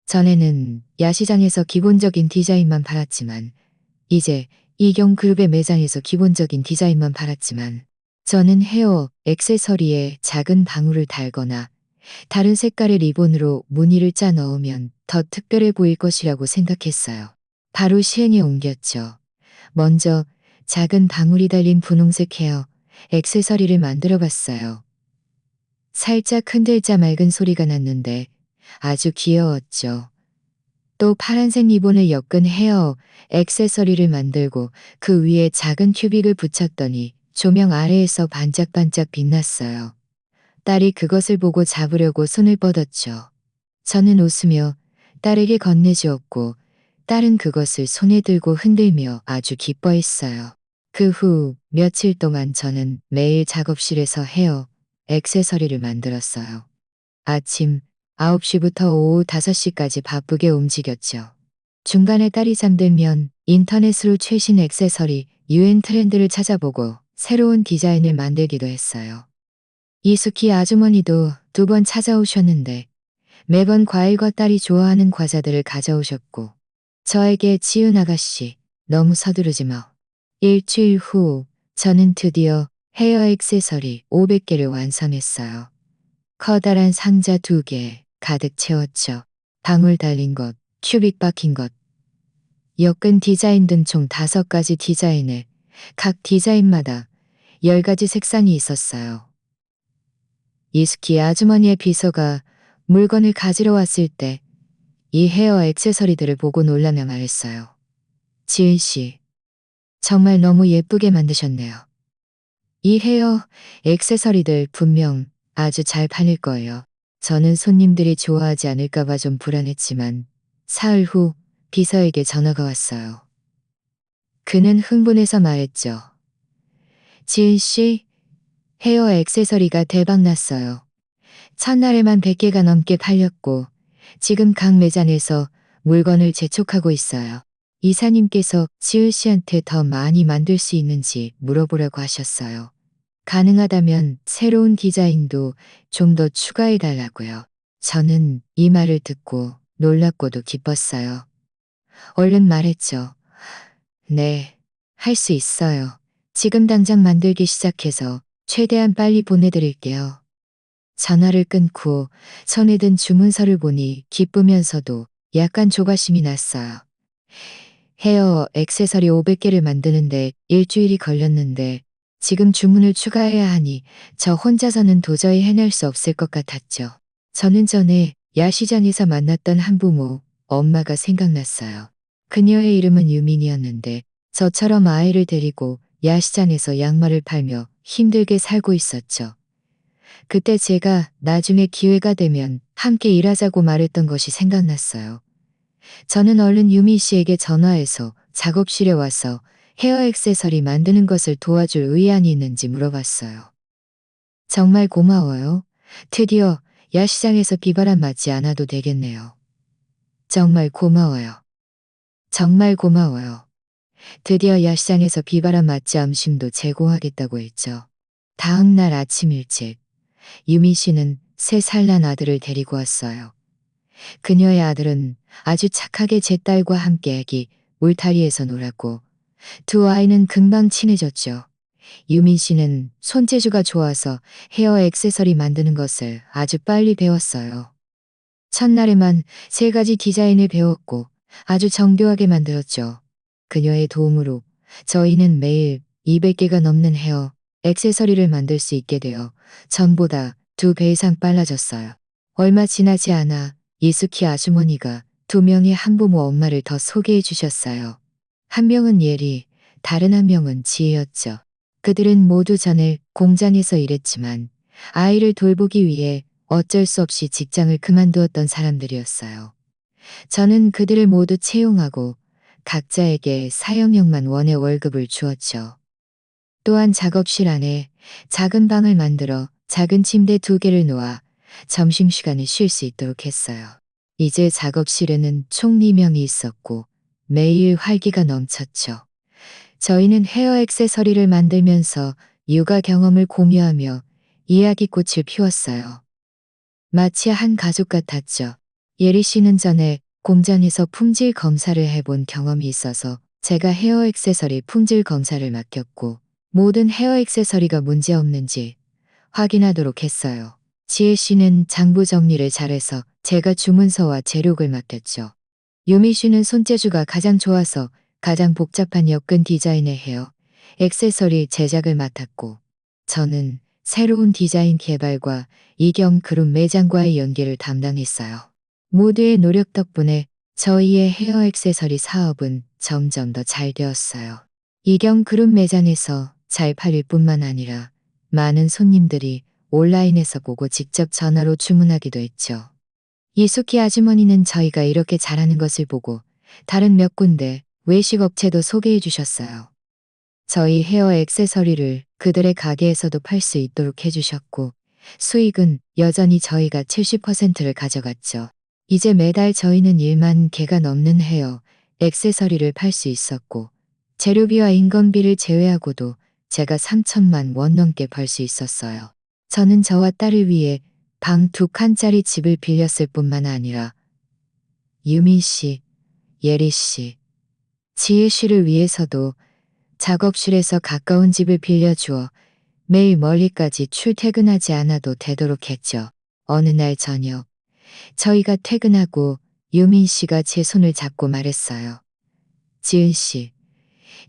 전에는 야시장에서 기본적인 디자인만 팔았지만 이제 이경그룹의 매장에서 기본적인 디자인만 팔았지만 저는 헤어 액세서리에 작은 방울을 달거나 다른 색깔의 리본으로 무늬를 짜 넣으면 더 특별해 보일 것이라고 생각했어요. 바로 시행에 옮겼죠. 먼저 작은 방울이 달린 분홍색 헤어 액세서리를 만들어 봤어요. 살짝 흔들자 맑은 소리가 났는데 아주 귀여웠죠. 또 파란색 리본을 엮은 헤어 액세서리를 만들고 그 위에 작은 큐빅을 붙였더니 조명 아래에서 반짝반짝 빛났어요. 딸이 그것을 보고 잡으려고 손을 뻗었죠. 저는 웃으며 딸에게 건네주었고 딸은 그것을 손에 들고 흔들며 아주 기뻐했어요. 그 후 며칠 동안 저는 매일 작업실에서 헤어 액세서리를 만들었어요. 아침 9시부터 오후 5시까지 바쁘게 움직였죠. 중간에 딸이 잠들면 인터넷으로 최신 액세서리, 유행 트렌드를 찾아보고 새로운 디자인을 만들기도 했어요. 이숙희 아주머니도 2번 찾아오셨는데 매번 과일과 딸이 좋아하는 과자들을 가져오셨고, 저에게 지은 아가씨, 너무 서두르지 마. 일주일 후, 저는 드디어 헤어 액세서리 500개를 완성했어요. 커다란 상자 2개 가득 채웠죠. 방울 달린 것, 큐빅 박힌 것, 여근 디자인 등 총 5가지 디자인에 각 디자인마다 10가지 색상이 있었어요. 이스키 아주머니의 비서가 물건을 가지러 왔을 때 이 헤어 액세서리들을 보고 놀라며 말했어요. 지은 씨, 정말 너무 예쁘게 만드셨네요. 이 헤어 액세서리들 분명 아주 잘 팔릴 거예요. 저는 손님들이 좋아하지 않을까봐 좀 불안했지만 사흘 후 비서에게 전화가 왔어요. 그는 흥분해서 말했죠. 지은 씨, 헤어 액세서리가 대박 났어요. 첫날에만 100개가 넘게 팔렸고 지금 각 매장에서 물건을 재촉하고 있어요. 이사님께서 지은 씨한테 더 많이 만들 수 있는지 물어보라고 하셨어요. 가능하다면 새로운 디자인도 좀 더 추가해 달라고요. 저는 이 말을 듣고 놀랍고도 기뻤어요. 얼른 말했죠. 네, 할 수 있어요. 지금 당장 만들기 시작해서 최대한 빨리 보내드릴게요. 전화를 끊고 손에 든 주문서를 보니 기쁘면서도 약간 조바심이 났어요. 헤어 액세서리 500개를 만드는데 일주일이 걸렸는데 지금 주문을 추가해야 하니 저 혼자서는 도저히 해낼 수 없을 것 같았죠. 저는 전에 야시장에서 만났던 한부모, 엄마가 생각났어요. 그녀의 이름은 유민이었는데 저처럼 아이를 데리고 야시장에서 양말을 팔며 힘들게 살고 있었죠. 그때 제가 나중에 기회가 되면 함께 일하자고 말했던 것이 생각났어요. 저는 얼른 유미 씨에게 전화해서 작업실에 와서 헤어 액세서리 만드는 것을 도와줄 의향이 있는지 물어봤어요. 정말 고마워요. 드디어 야시장에서 비바람 맞지 않아도 되겠네요. 정말 고마워요. 정말 고마워요. 드디어 야시장에서 비바람 맞지 암심도 제공하겠다고 했죠. 다음 날 아침 일찍 유미 씨는 3살 난 아들을 데리고 왔어요. 그녀의 아들은 아주 착하게 제 딸과 함께 애기 울타리에서 놀았고 두 아이는 금방 친해졌죠. 유민 씨는 손재주가 좋아서 헤어 액세서리 만드는 것을 아주 빨리 배웠어요. 첫날에만 3가지 디자인을 배웠고 아주 정교하게 만들었죠. 그녀의 도움으로 저희는 매일 200개가 넘는 헤어 액세서리를 만들 수 있게 되어 전보다 2배 이상 빨라졌어요. 얼마 지나지 않아 이수키 아주머니가 2명의 한부모 엄마를 더 소개해 주셨어요. 한 명은 예리, 다른 한 명은 지혜였죠. 그들은 모두 전에 공장에서 일했지만 아이를 돌보기 위해 어쩔 수 없이 직장을 그만두었던 사람들이었어요. 저는 그들을 모두 채용하고 각자에게 사형력만 원의 월급을 주었죠. 또한 작업실 안에 작은 방을 만들어 작은 침대 2개를 놓아 점심시간에 쉴 수 있도록 했어요. 이제 작업실에는 총 4명이 있었고 매일 활기가 넘쳤죠. 저희는 헤어 액세서리를 만들면서 육아 경험을 공유하며 이야기꽃을 피웠어요. 마치 한 가족 같았죠. 예리 씨는 전에 공장에서 품질 검사를 해본 경험이 있어서 제가 헤어 액세서리 품질 검사를 맡겼고 모든 헤어 액세서리가 문제없는지 확인하도록 했어요. 지혜 씨는 장부 정리를 잘해서 제가 주문서와 재료를 맡겼죠. 유미 씨는 손재주가 가장 좋아서 가장 복잡한 여근 디자인의 헤어 액세서리 제작을 맡았고 저는 새로운 디자인 개발과 이경 그룹 매장과의 연계를 담당했어요. 모두의 노력 덕분에 저희의 헤어 액세서리 사업은 점점 더 잘 되었어요. 이경 그룹 매장에서 잘 팔릴 뿐만 아니라 많은 손님들이 온라인에서 보고 직접 전화로 주문하기도 했죠. 이수키 아주머니는 저희가 이렇게 잘하는 것을 보고 다른 몇 군데 외식 업체도 소개해 주셨어요. 저희 헤어 액세서리를 그들의 가게에서도 팔 수 있도록 해주셨고 수익은 여전히 저희가 70%를 가져갔죠. 이제 매달 저희는 1만 개가 넘는 헤어 액세서리를 팔 수 있었고 재료비와 인건비를 제외하고도 제가 3천만 원 넘게 벌 수 있었어요. 저는 저와 딸을 위해 방 2칸짜리 집을 빌렸을 뿐만 아니라 유민 씨, 예리 씨, 지혜 씨를 위해서도 작업실에서 가까운 집을 빌려주어 매일 멀리까지 출퇴근하지 않아도 되도록 했죠. 어느 날 저녁, 저희가 퇴근하고 유민 씨가 제 손을 잡고 말했어요. 지은 씨,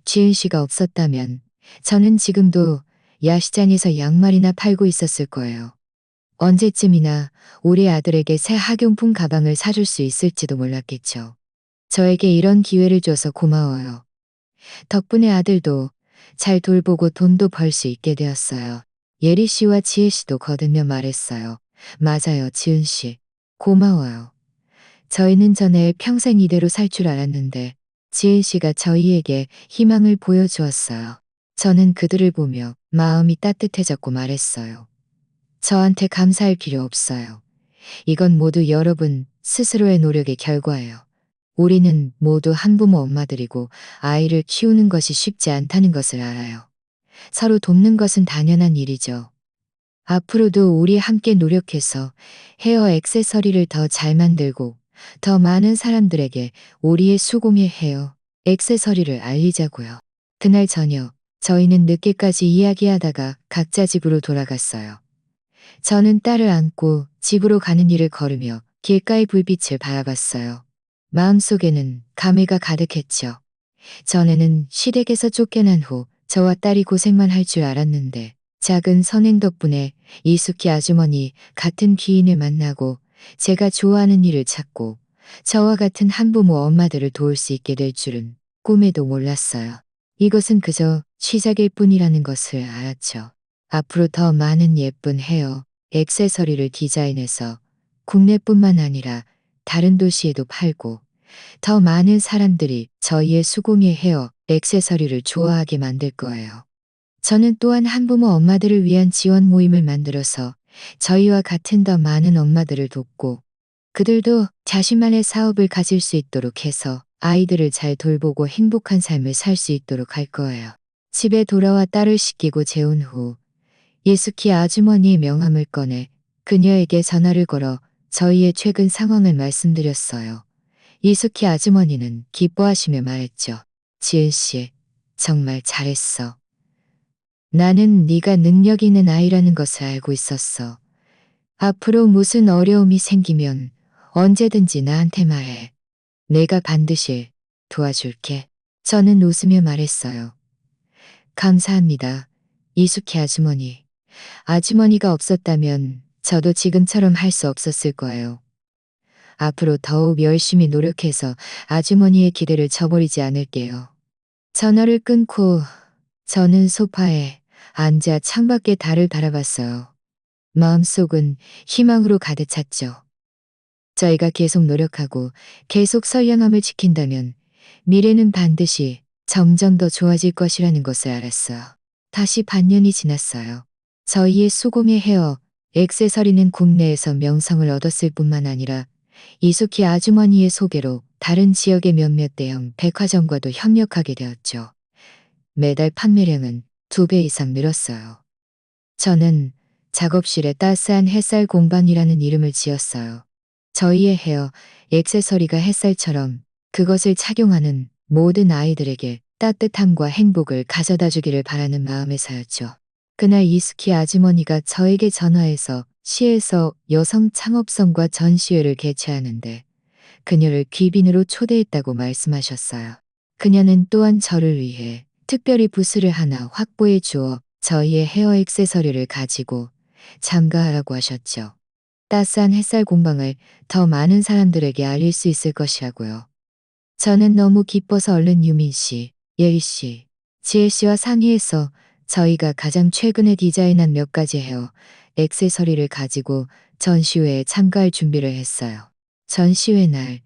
지은 씨가 없었다면 저는 지금도 야시장에서 양말이나 팔고 있었을 거예요. 언제쯤이나 우리 아들에게 새 학용품 가방을 사줄 수 있을지도 몰랐겠죠. 저에게 이런 기회를 줘서 고마워요. 덕분에 아들도 잘 돌보고 돈도 벌 수 있게 되었어요. 예리 씨와 지혜 씨도 거듭며 말했어요. 맞아요, 지은 씨. 고마워요. 저희는 전에 평생 이대로 살 줄 알았는데 지은 씨가 저희에게 희망을 보여주었어요. 저는 그들을 보며 마음이 따뜻해졌고 말했어요. 저한테 감사할 필요 없어요. 이건 모두 여러분 스스로의 노력의 결과예요. 우리는 모두 한부모 엄마들이고 아이를 키우는 것이 쉽지 않다는 것을 알아요. 서로 돕는 것은 당연한 일이죠. 앞으로도 우리 함께 노력해서 헤어 액세서리를 더 잘 만들고 더 많은 사람들에게 우리의 수공예 헤어 액세서리를 알리자고요. 그날 저녁 저희는 늦게까지 이야기하다가 각자 집으로 돌아갔어요. 저는 딸을 안고 집으로 가는 길을 걸으며 길가의 불빛을 바라봤어요. 마음속에는 감회가 가득했죠. 전에는 시댁에서 쫓겨난 후 저와 딸이 고생만 할 줄 알았는데 작은 선행 덕분에 이숙희 아주머니 같은 귀인을 만나고 제가 좋아하는 일을 찾고 저와 같은 한부모 엄마들을 도울 수 있게 될 줄은 꿈에도 몰랐어요. 이것은 그저 시작일 뿐이라는 것을 알았죠. 앞으로 더 많은 예쁜 헤어, 액세서리를 디자인해서 국내뿐만 아니라 다른 도시에도 팔고 더 많은 사람들이 저희의 수공예 헤어, 액세서리를 좋아하게 만들 거예요. 저는 또한 한부모 엄마들을 위한 지원 모임을 만들어서 저희와 같은 더 많은 엄마들을 돕고 그들도 자신만의 사업을 가질 수 있도록 해서 아이들을 잘 돌보고 행복한 삶을 살 수 있도록 할 거예요. 집에 돌아와 딸을 씻기고 재운 후 예숙희 아주머니의 명함을 꺼내 그녀에게 전화를 걸어 저희의 최근 상황을 말씀드렸어요. 이숙희 아주머니는 기뻐하시며 말했죠. 지은 씨, 정말 잘했어. 나는 네가 능력 있는 아이라는 것을 알고 있었어. 앞으로 무슨 어려움이 생기면 언제든지 나한테 말해. 내가 반드시 도와줄게. 저는 웃으며 말했어요. 감사합니다. 이숙희 아주머니. 아주머니가 없었다면 저도 지금처럼 할 수 없었을 거예요. 앞으로 더욱 열심히 노력해서 아주머니의 기대를 저버리지 않을게요. 전화를 끊고 저는 소파에 앉아 창밖의 달을 바라봤어요. 마음속은 희망으로 가득 찼죠. 저희가 계속 노력하고 계속 선량함을 지킨다면 미래는 반드시 점점 더 좋아질 것이라는 것을 알았어요. 다시 반년이 지났어요. 저희의 수공예 헤어, 액세서리는 국내에서 명성을 얻었을 뿐만 아니라 이숙희 아주머니의 소개로 다른 지역의 몇몇 대형 백화점과도 협력하게 되었죠. 매달 판매량은 2배 이상 늘었어요. 저는 작업실에 따스한 햇살 공방이라는 이름을 지었어요. 저희의 헤어, 액세서리가 햇살처럼 그것을 착용하는 모든 아이들에게 따뜻함과 행복을 가져다 주기를 바라는 마음에서였죠. 그날 이숙희 아주머니가 저에게 전화해서 시에서 여성 창업성과 전시회를 개최하는데 그녀를 귀빈으로 초대했다고 말씀하셨어요. 그녀는 또한 저를 위해 특별히 부스를 하나 확보해 주어 저희의 헤어 액세서리를 가지고 참가하라고 하셨죠. 따스한 햇살 공방을 더 많은 사람들에게 알릴 수 있을 것이라고요. 저는 너무 기뻐서 얼른 유민 씨, 예리 씨, 지혜 씨와 상의해서 저희가 가장 최근에 디자인한 몇 가지 헤어 액세서리를 가지고 전시회에 참가할 준비를 했어요. 전시회 날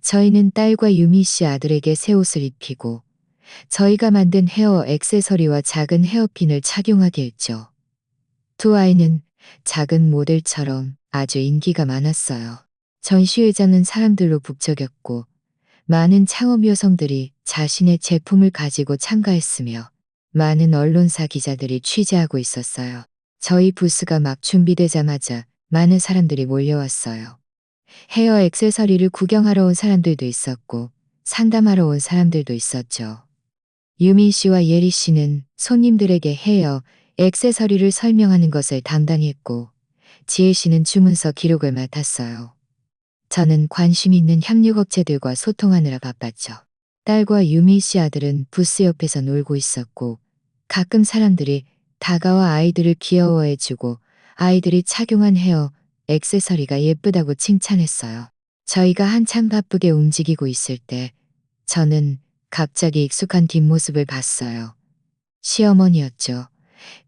저희는 딸과 유미 씨 아들에게 새 옷을 입히고 저희가 만든 헤어 액세서리와 작은 헤어핀을 착용하게 했죠. 두 아이는 작은 모델처럼 아주 인기가 많았어요. 전시회장은 사람들로 북적였고 많은 창업 여성들이 자신의 제품을 가지고 참가했으며 많은 언론사 기자들이 취재하고 있었어요. 저희 부스가 막 준비되자마자 많은 사람들이 몰려왔어요. 헤어 액세서리를 구경하러 온 사람들도 있었고 상담하러 온 사람들도 있었죠. 유민 씨와 예리 씨는 손님들에게 헤어 액세서리를 설명하는 것을 담당히 했고 지혜 씨는 주문서 기록을 맡았어요. 저는 관심 있는 협력업체들과 소통하느라 바빴죠. 딸과 유민 씨 아들은 부스 옆에서 놀고 있었고 가끔 사람들이 다가와 아이들을 귀여워해주고 아이들이 착용한 헤어 액세서리가 예쁘다고 칭찬했어요. 저희가 한참 바쁘게 움직이고 있을 때 저는 갑자기 익숙한 뒷모습을 봤어요. 시어머니였죠.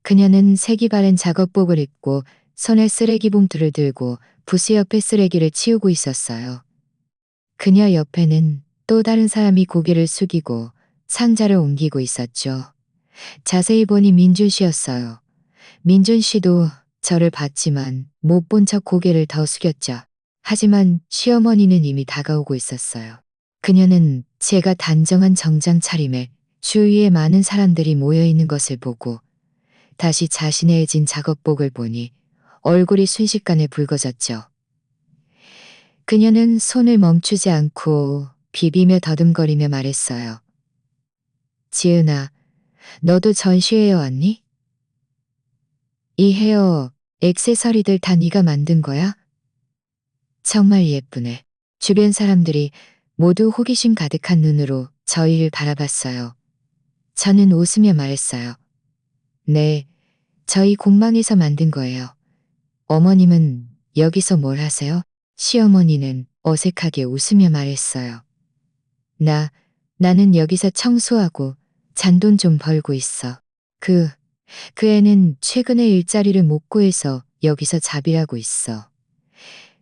그녀는 색이 바른 작업복을 입고 손에 쓰레기 봉투를 들고 부스 옆에 쓰레기를 치우고 있었어요. 그녀 옆에는 또 다른 사람이 고개를 숙이고 상자를 옮기고 있었죠. 자세히 보니 민준 씨였어요. 민준 씨도 저를 봤지만 못 본 척 고개를 더 숙였죠. 하지만 시어머니는 이미 다가오고 있었어요. 그녀는 제가 단정한 정장 차림에 주위에 많은 사람들이 모여 있는 것을 보고 다시 자신의 해진 작업복을 보니 얼굴이 순식간에 붉어졌죠. 그녀는 손을 멈추지 않고 비비며 더듬거리며 말했어요. 지은아, 너도 전시회에 왔니? 이 헤어 액세서리들 다 네가 만든 거야? 정말 예쁘네. 주변 사람들이 모두 호기심 가득한 눈으로 저희를 바라봤어요. 저는 웃으며 말했어요. 네, 저희 공방에서 만든 거예요. 어머님은 여기서 뭘 하세요? 시어머니는 어색하게 웃으며 말했어요. 나는 여기서 청소하고 잔돈 좀 벌고 있어. 그 애는 최근에 일자리를 못 구해서 여기서 잡일하고 있어.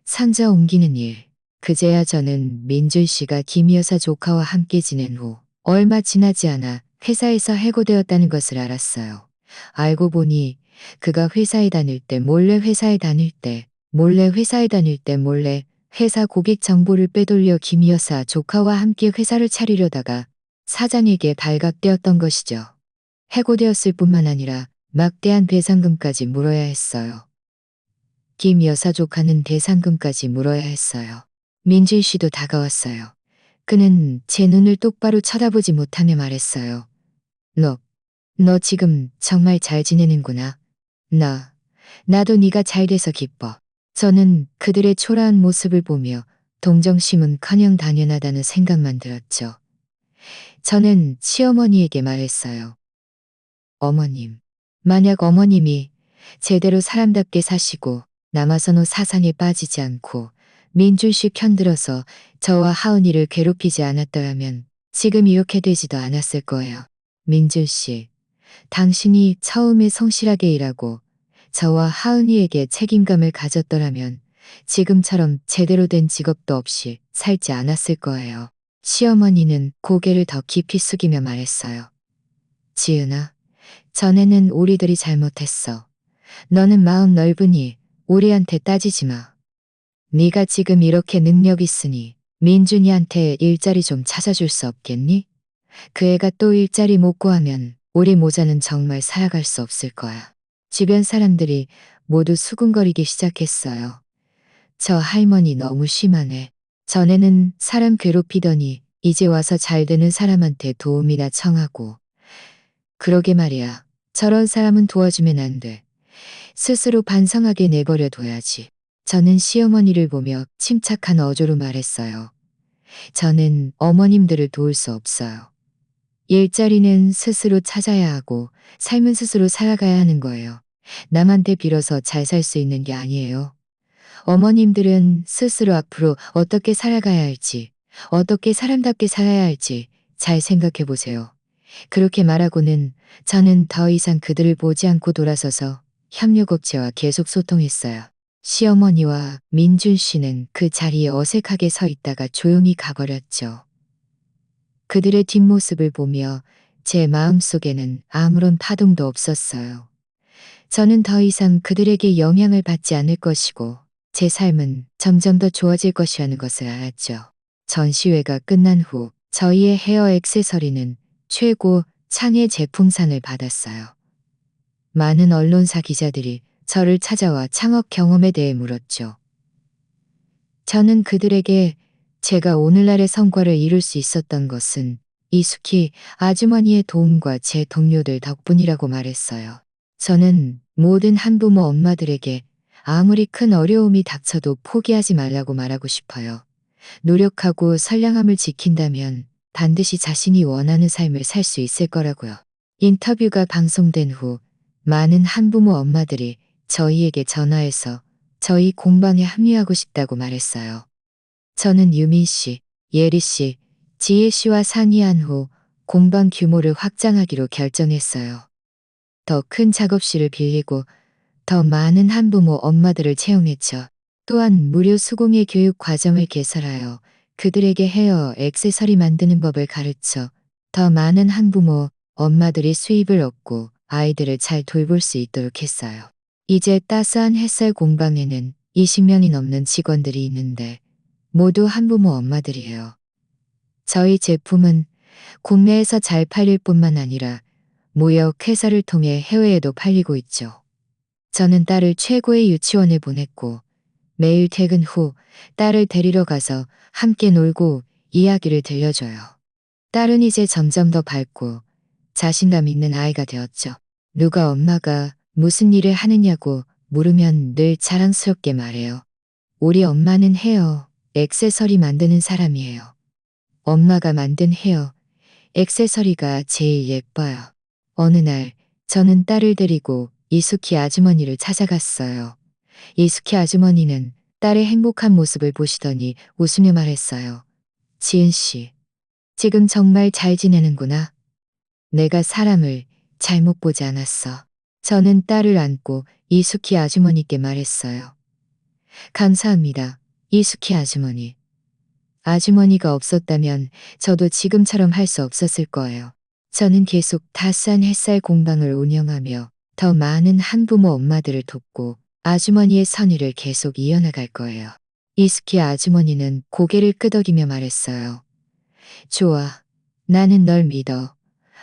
상자 옮기는 일. 그제야 저는 민준 씨가 김 여사 조카와 함께 지낸 후 얼마 지나지 않아 회사에서 해고되었다는 것을 알았어요. 알고 보니 그가 회사에 다닐 때 몰래 회사에 다닐 때 몰래 회사에 다닐 때 몰래 회사 고객 정보를 빼돌려 김 여사 조카와 함께 회사를 차리려다가 사장에게 발각되었던 것이죠. 해고되었을 뿐만 아니라 막대한 배상금까지 물어야 했어요. 김 여사 조카는 대상금까지 물어야 했어요. 민준 씨도 다가왔어요. 그는 제 눈을 똑바로 쳐다보지 못하며 말했어요. 너 지금 정말 잘 지내는구나. 나도 네가 잘 돼서 기뻐. 저는 그들의 초라한 모습을 보며 동정심은커녕 당연하다는 생각만 들었죠. 저는 시어머니에게 말했어요. 어머님, 만약 어머님이 제대로 사람답게 사시고 남아선호 사상에 빠지지 않고 민준 씨 편들어서 저와 하은이를 괴롭히지 않았더라면 지금 이렇게 되지도 않았을 거예요. 민준 씨, 당신이 처음에 성실하게 일하고 저와 하은이에게 책임감을 가졌더라면 지금처럼 제대로 된 직업도 없이 살지 않았을 거예요. 시어머니는 고개를 더 깊이 숙이며 말했어요. 지은아, 전에는 우리들이 잘못했어. 너는 마음 넓으니 우리한테 따지지 마. 네가 지금 이렇게 능력 있으니 민준이한테 일자리 좀 찾아줄 수 없겠니? 그 애가 또 일자리 못 구하면 우리 모자는 정말 살아갈 수 없을 거야. 주변 사람들이 모두 수군거리기 시작했어요. 저 할머니 너무 심하네. 전에는 사람 괴롭히더니 이제 와서 잘 되는 사람한테 도움이나 청하고. 그러게 말이야. 저런 사람은 도와주면 안 돼. 스스로 반성하게 내버려 둬야지. 저는 시어머니를 보며 침착한 어조로 말했어요. 저는 어머님들을 도울 수 없어요. 일자리는 스스로 찾아야 하고 삶은 스스로 살아가야 하는 거예요. 남한테 빌어서 잘 살 수 있는 게 아니에요. 어머님들은 스스로 앞으로 어떻게 살아가야 할지, 어떻게 사람답게 살아야 할지 잘 생각해 보세요. 그렇게 말하고는 저는 더 이상 그들을 보지 않고 돌아서서 협력업체와 계속 소통했어요. 시어머니와 민준 씨는 그 자리에 어색하게 서 있다가 조용히 가버렸죠. 그들의 뒷모습을 보며 제 마음속에는 아무런 파동도 없었어요. 저는 더 이상 그들에게 영향을 받지 않을 것이고 제 삶은 점점 더 좋아질 것이라는 것을 알았죠. 전시회가 끝난 후 저희의 헤어 액세서리는 최고 창의 제품상을 받았어요. 많은 언론사 기자들이 저를 찾아와 창업 경험에 대해 물었죠. 저는 그들에게 제가 오늘날의 성과를 이룰 수 있었던 것은 이숙희 아주머니의 도움과 제 동료들 덕분이라고 말했어요. 저는 모든 한부모 엄마들에게 아무리 큰 어려움이 닥쳐도 포기하지 말라고 말하고 싶어요. 노력하고 선량함을 지킨다면 반드시 자신이 원하는 삶을 살 수 있을 거라고요. 인터뷰가 방송된 후 많은 한부모 엄마들이 저희에게 전화해서 저희 공방에 합류하고 싶다고 말했어요. 저는 유민 씨, 예리 씨, 지혜 씨와 상의한 후 공방 규모를 확장하기로 결정했어요. 더 큰 작업실을 빌리고 더 많은 한부모 엄마들을 채용했죠. 또한 무료 수공예 교육 과정을 개설하여 그들에게 헤어 액세서리 만드는 법을 가르쳐 더 많은 한부모 엄마들이 수입을 얻고 아이들을 잘 돌볼 수 있도록 했어요. 이제 따스한 햇살 공방에는 20명이 넘는 직원들이 있는데 모두 한부모 엄마들이에요. 저희 제품은 국내에서 잘 팔릴 뿐만 아니라 무역 회사를 통해 해외에도 팔리고 있죠. 저는 딸을 최고의 유치원에 보냈고 매일 퇴근 후 딸을 데리러 가서 함께 놀고 이야기를 들려줘요. 딸은 이제 점점 더 밝고 자신감 있는 아이가 되었죠. 누가 엄마가 무슨 일을 하느냐고 물으면 늘 자랑스럽게 말해요. 우리 엄마는 헤어 액세서리 만드는 사람이에요. 엄마가 만든 헤어 액세서리가 제일 예뻐요. 어느 날 저는 딸을 데리고 이숙희 아주머니를 찾아갔어요. 이숙희 아주머니는 딸의 행복한 모습을 보시더니 웃으며 말했어요. 지은 씨, 지금 정말 잘 지내는구나. 내가 사람을 잘못 보지 않았어. 저는 딸을 안고 이숙희 아주머니께 말했어요. 감사합니다. 이숙희 아주머니. 아주머니가 없었다면 저도 지금처럼 할 수 없었을 거예요. 저는 계속 따스한 햇살 공방을 운영하며 더 많은 한부모 엄마들을 돕고 아주머니의 선의를 계속 이어나갈 거예요. 이숙희 아주머니는 고개를 끄덕이며 말했어요. 좋아. 나는 널 믿어.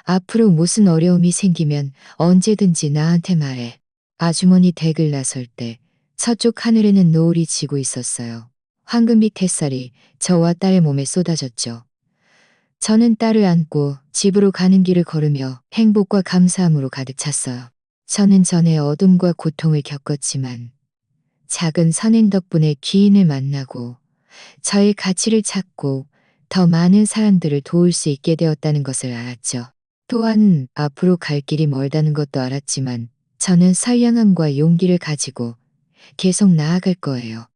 앞으로 무슨 어려움이 생기면 언제든지 나한테 말해. 아주머니 댁을 나설 때 서쪽 하늘에는 노을이 지고 있었어요. 황금빛 햇살이 저와 딸의 몸에 쏟아졌죠. 저는 딸을 안고 집으로 가는 길을 걸으며 행복과 감사함으로 가득 찼어요. 저는 전에 어둠과 고통을 겪었지만 작은 선행 덕분에 귀인을 만나고 저의 가치를 찾고 더 많은 사람들을 도울 수 있게 되었다는 것을 알았죠. 또한 앞으로 갈 길이 멀다는 것도 알았지만 저는 선량함과 용기를 가지고 계속 나아갈 거예요.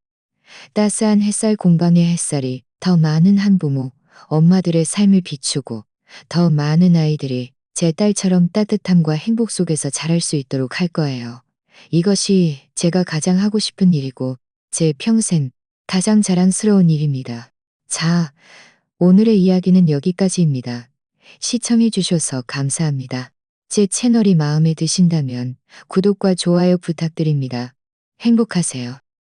따스한 햇살 공방의 햇살이 더 많은 한부모, 엄마들의 삶을 비추고 더 많은 아이들이 제 딸처럼 따뜻함과 행복 속에서 자랄 수 있도록 할 거예요. 이것이 제가 가장 하고 싶은 일이고 제 평생 가장 자랑스러운 일입니다. 자, 오늘의 이야기는 여기까지입니다. 시청해 주셔서 감사합니다. 제 채널이 마음에 드신다면 구독과 좋아요 부탁드립니다. 행복하세요.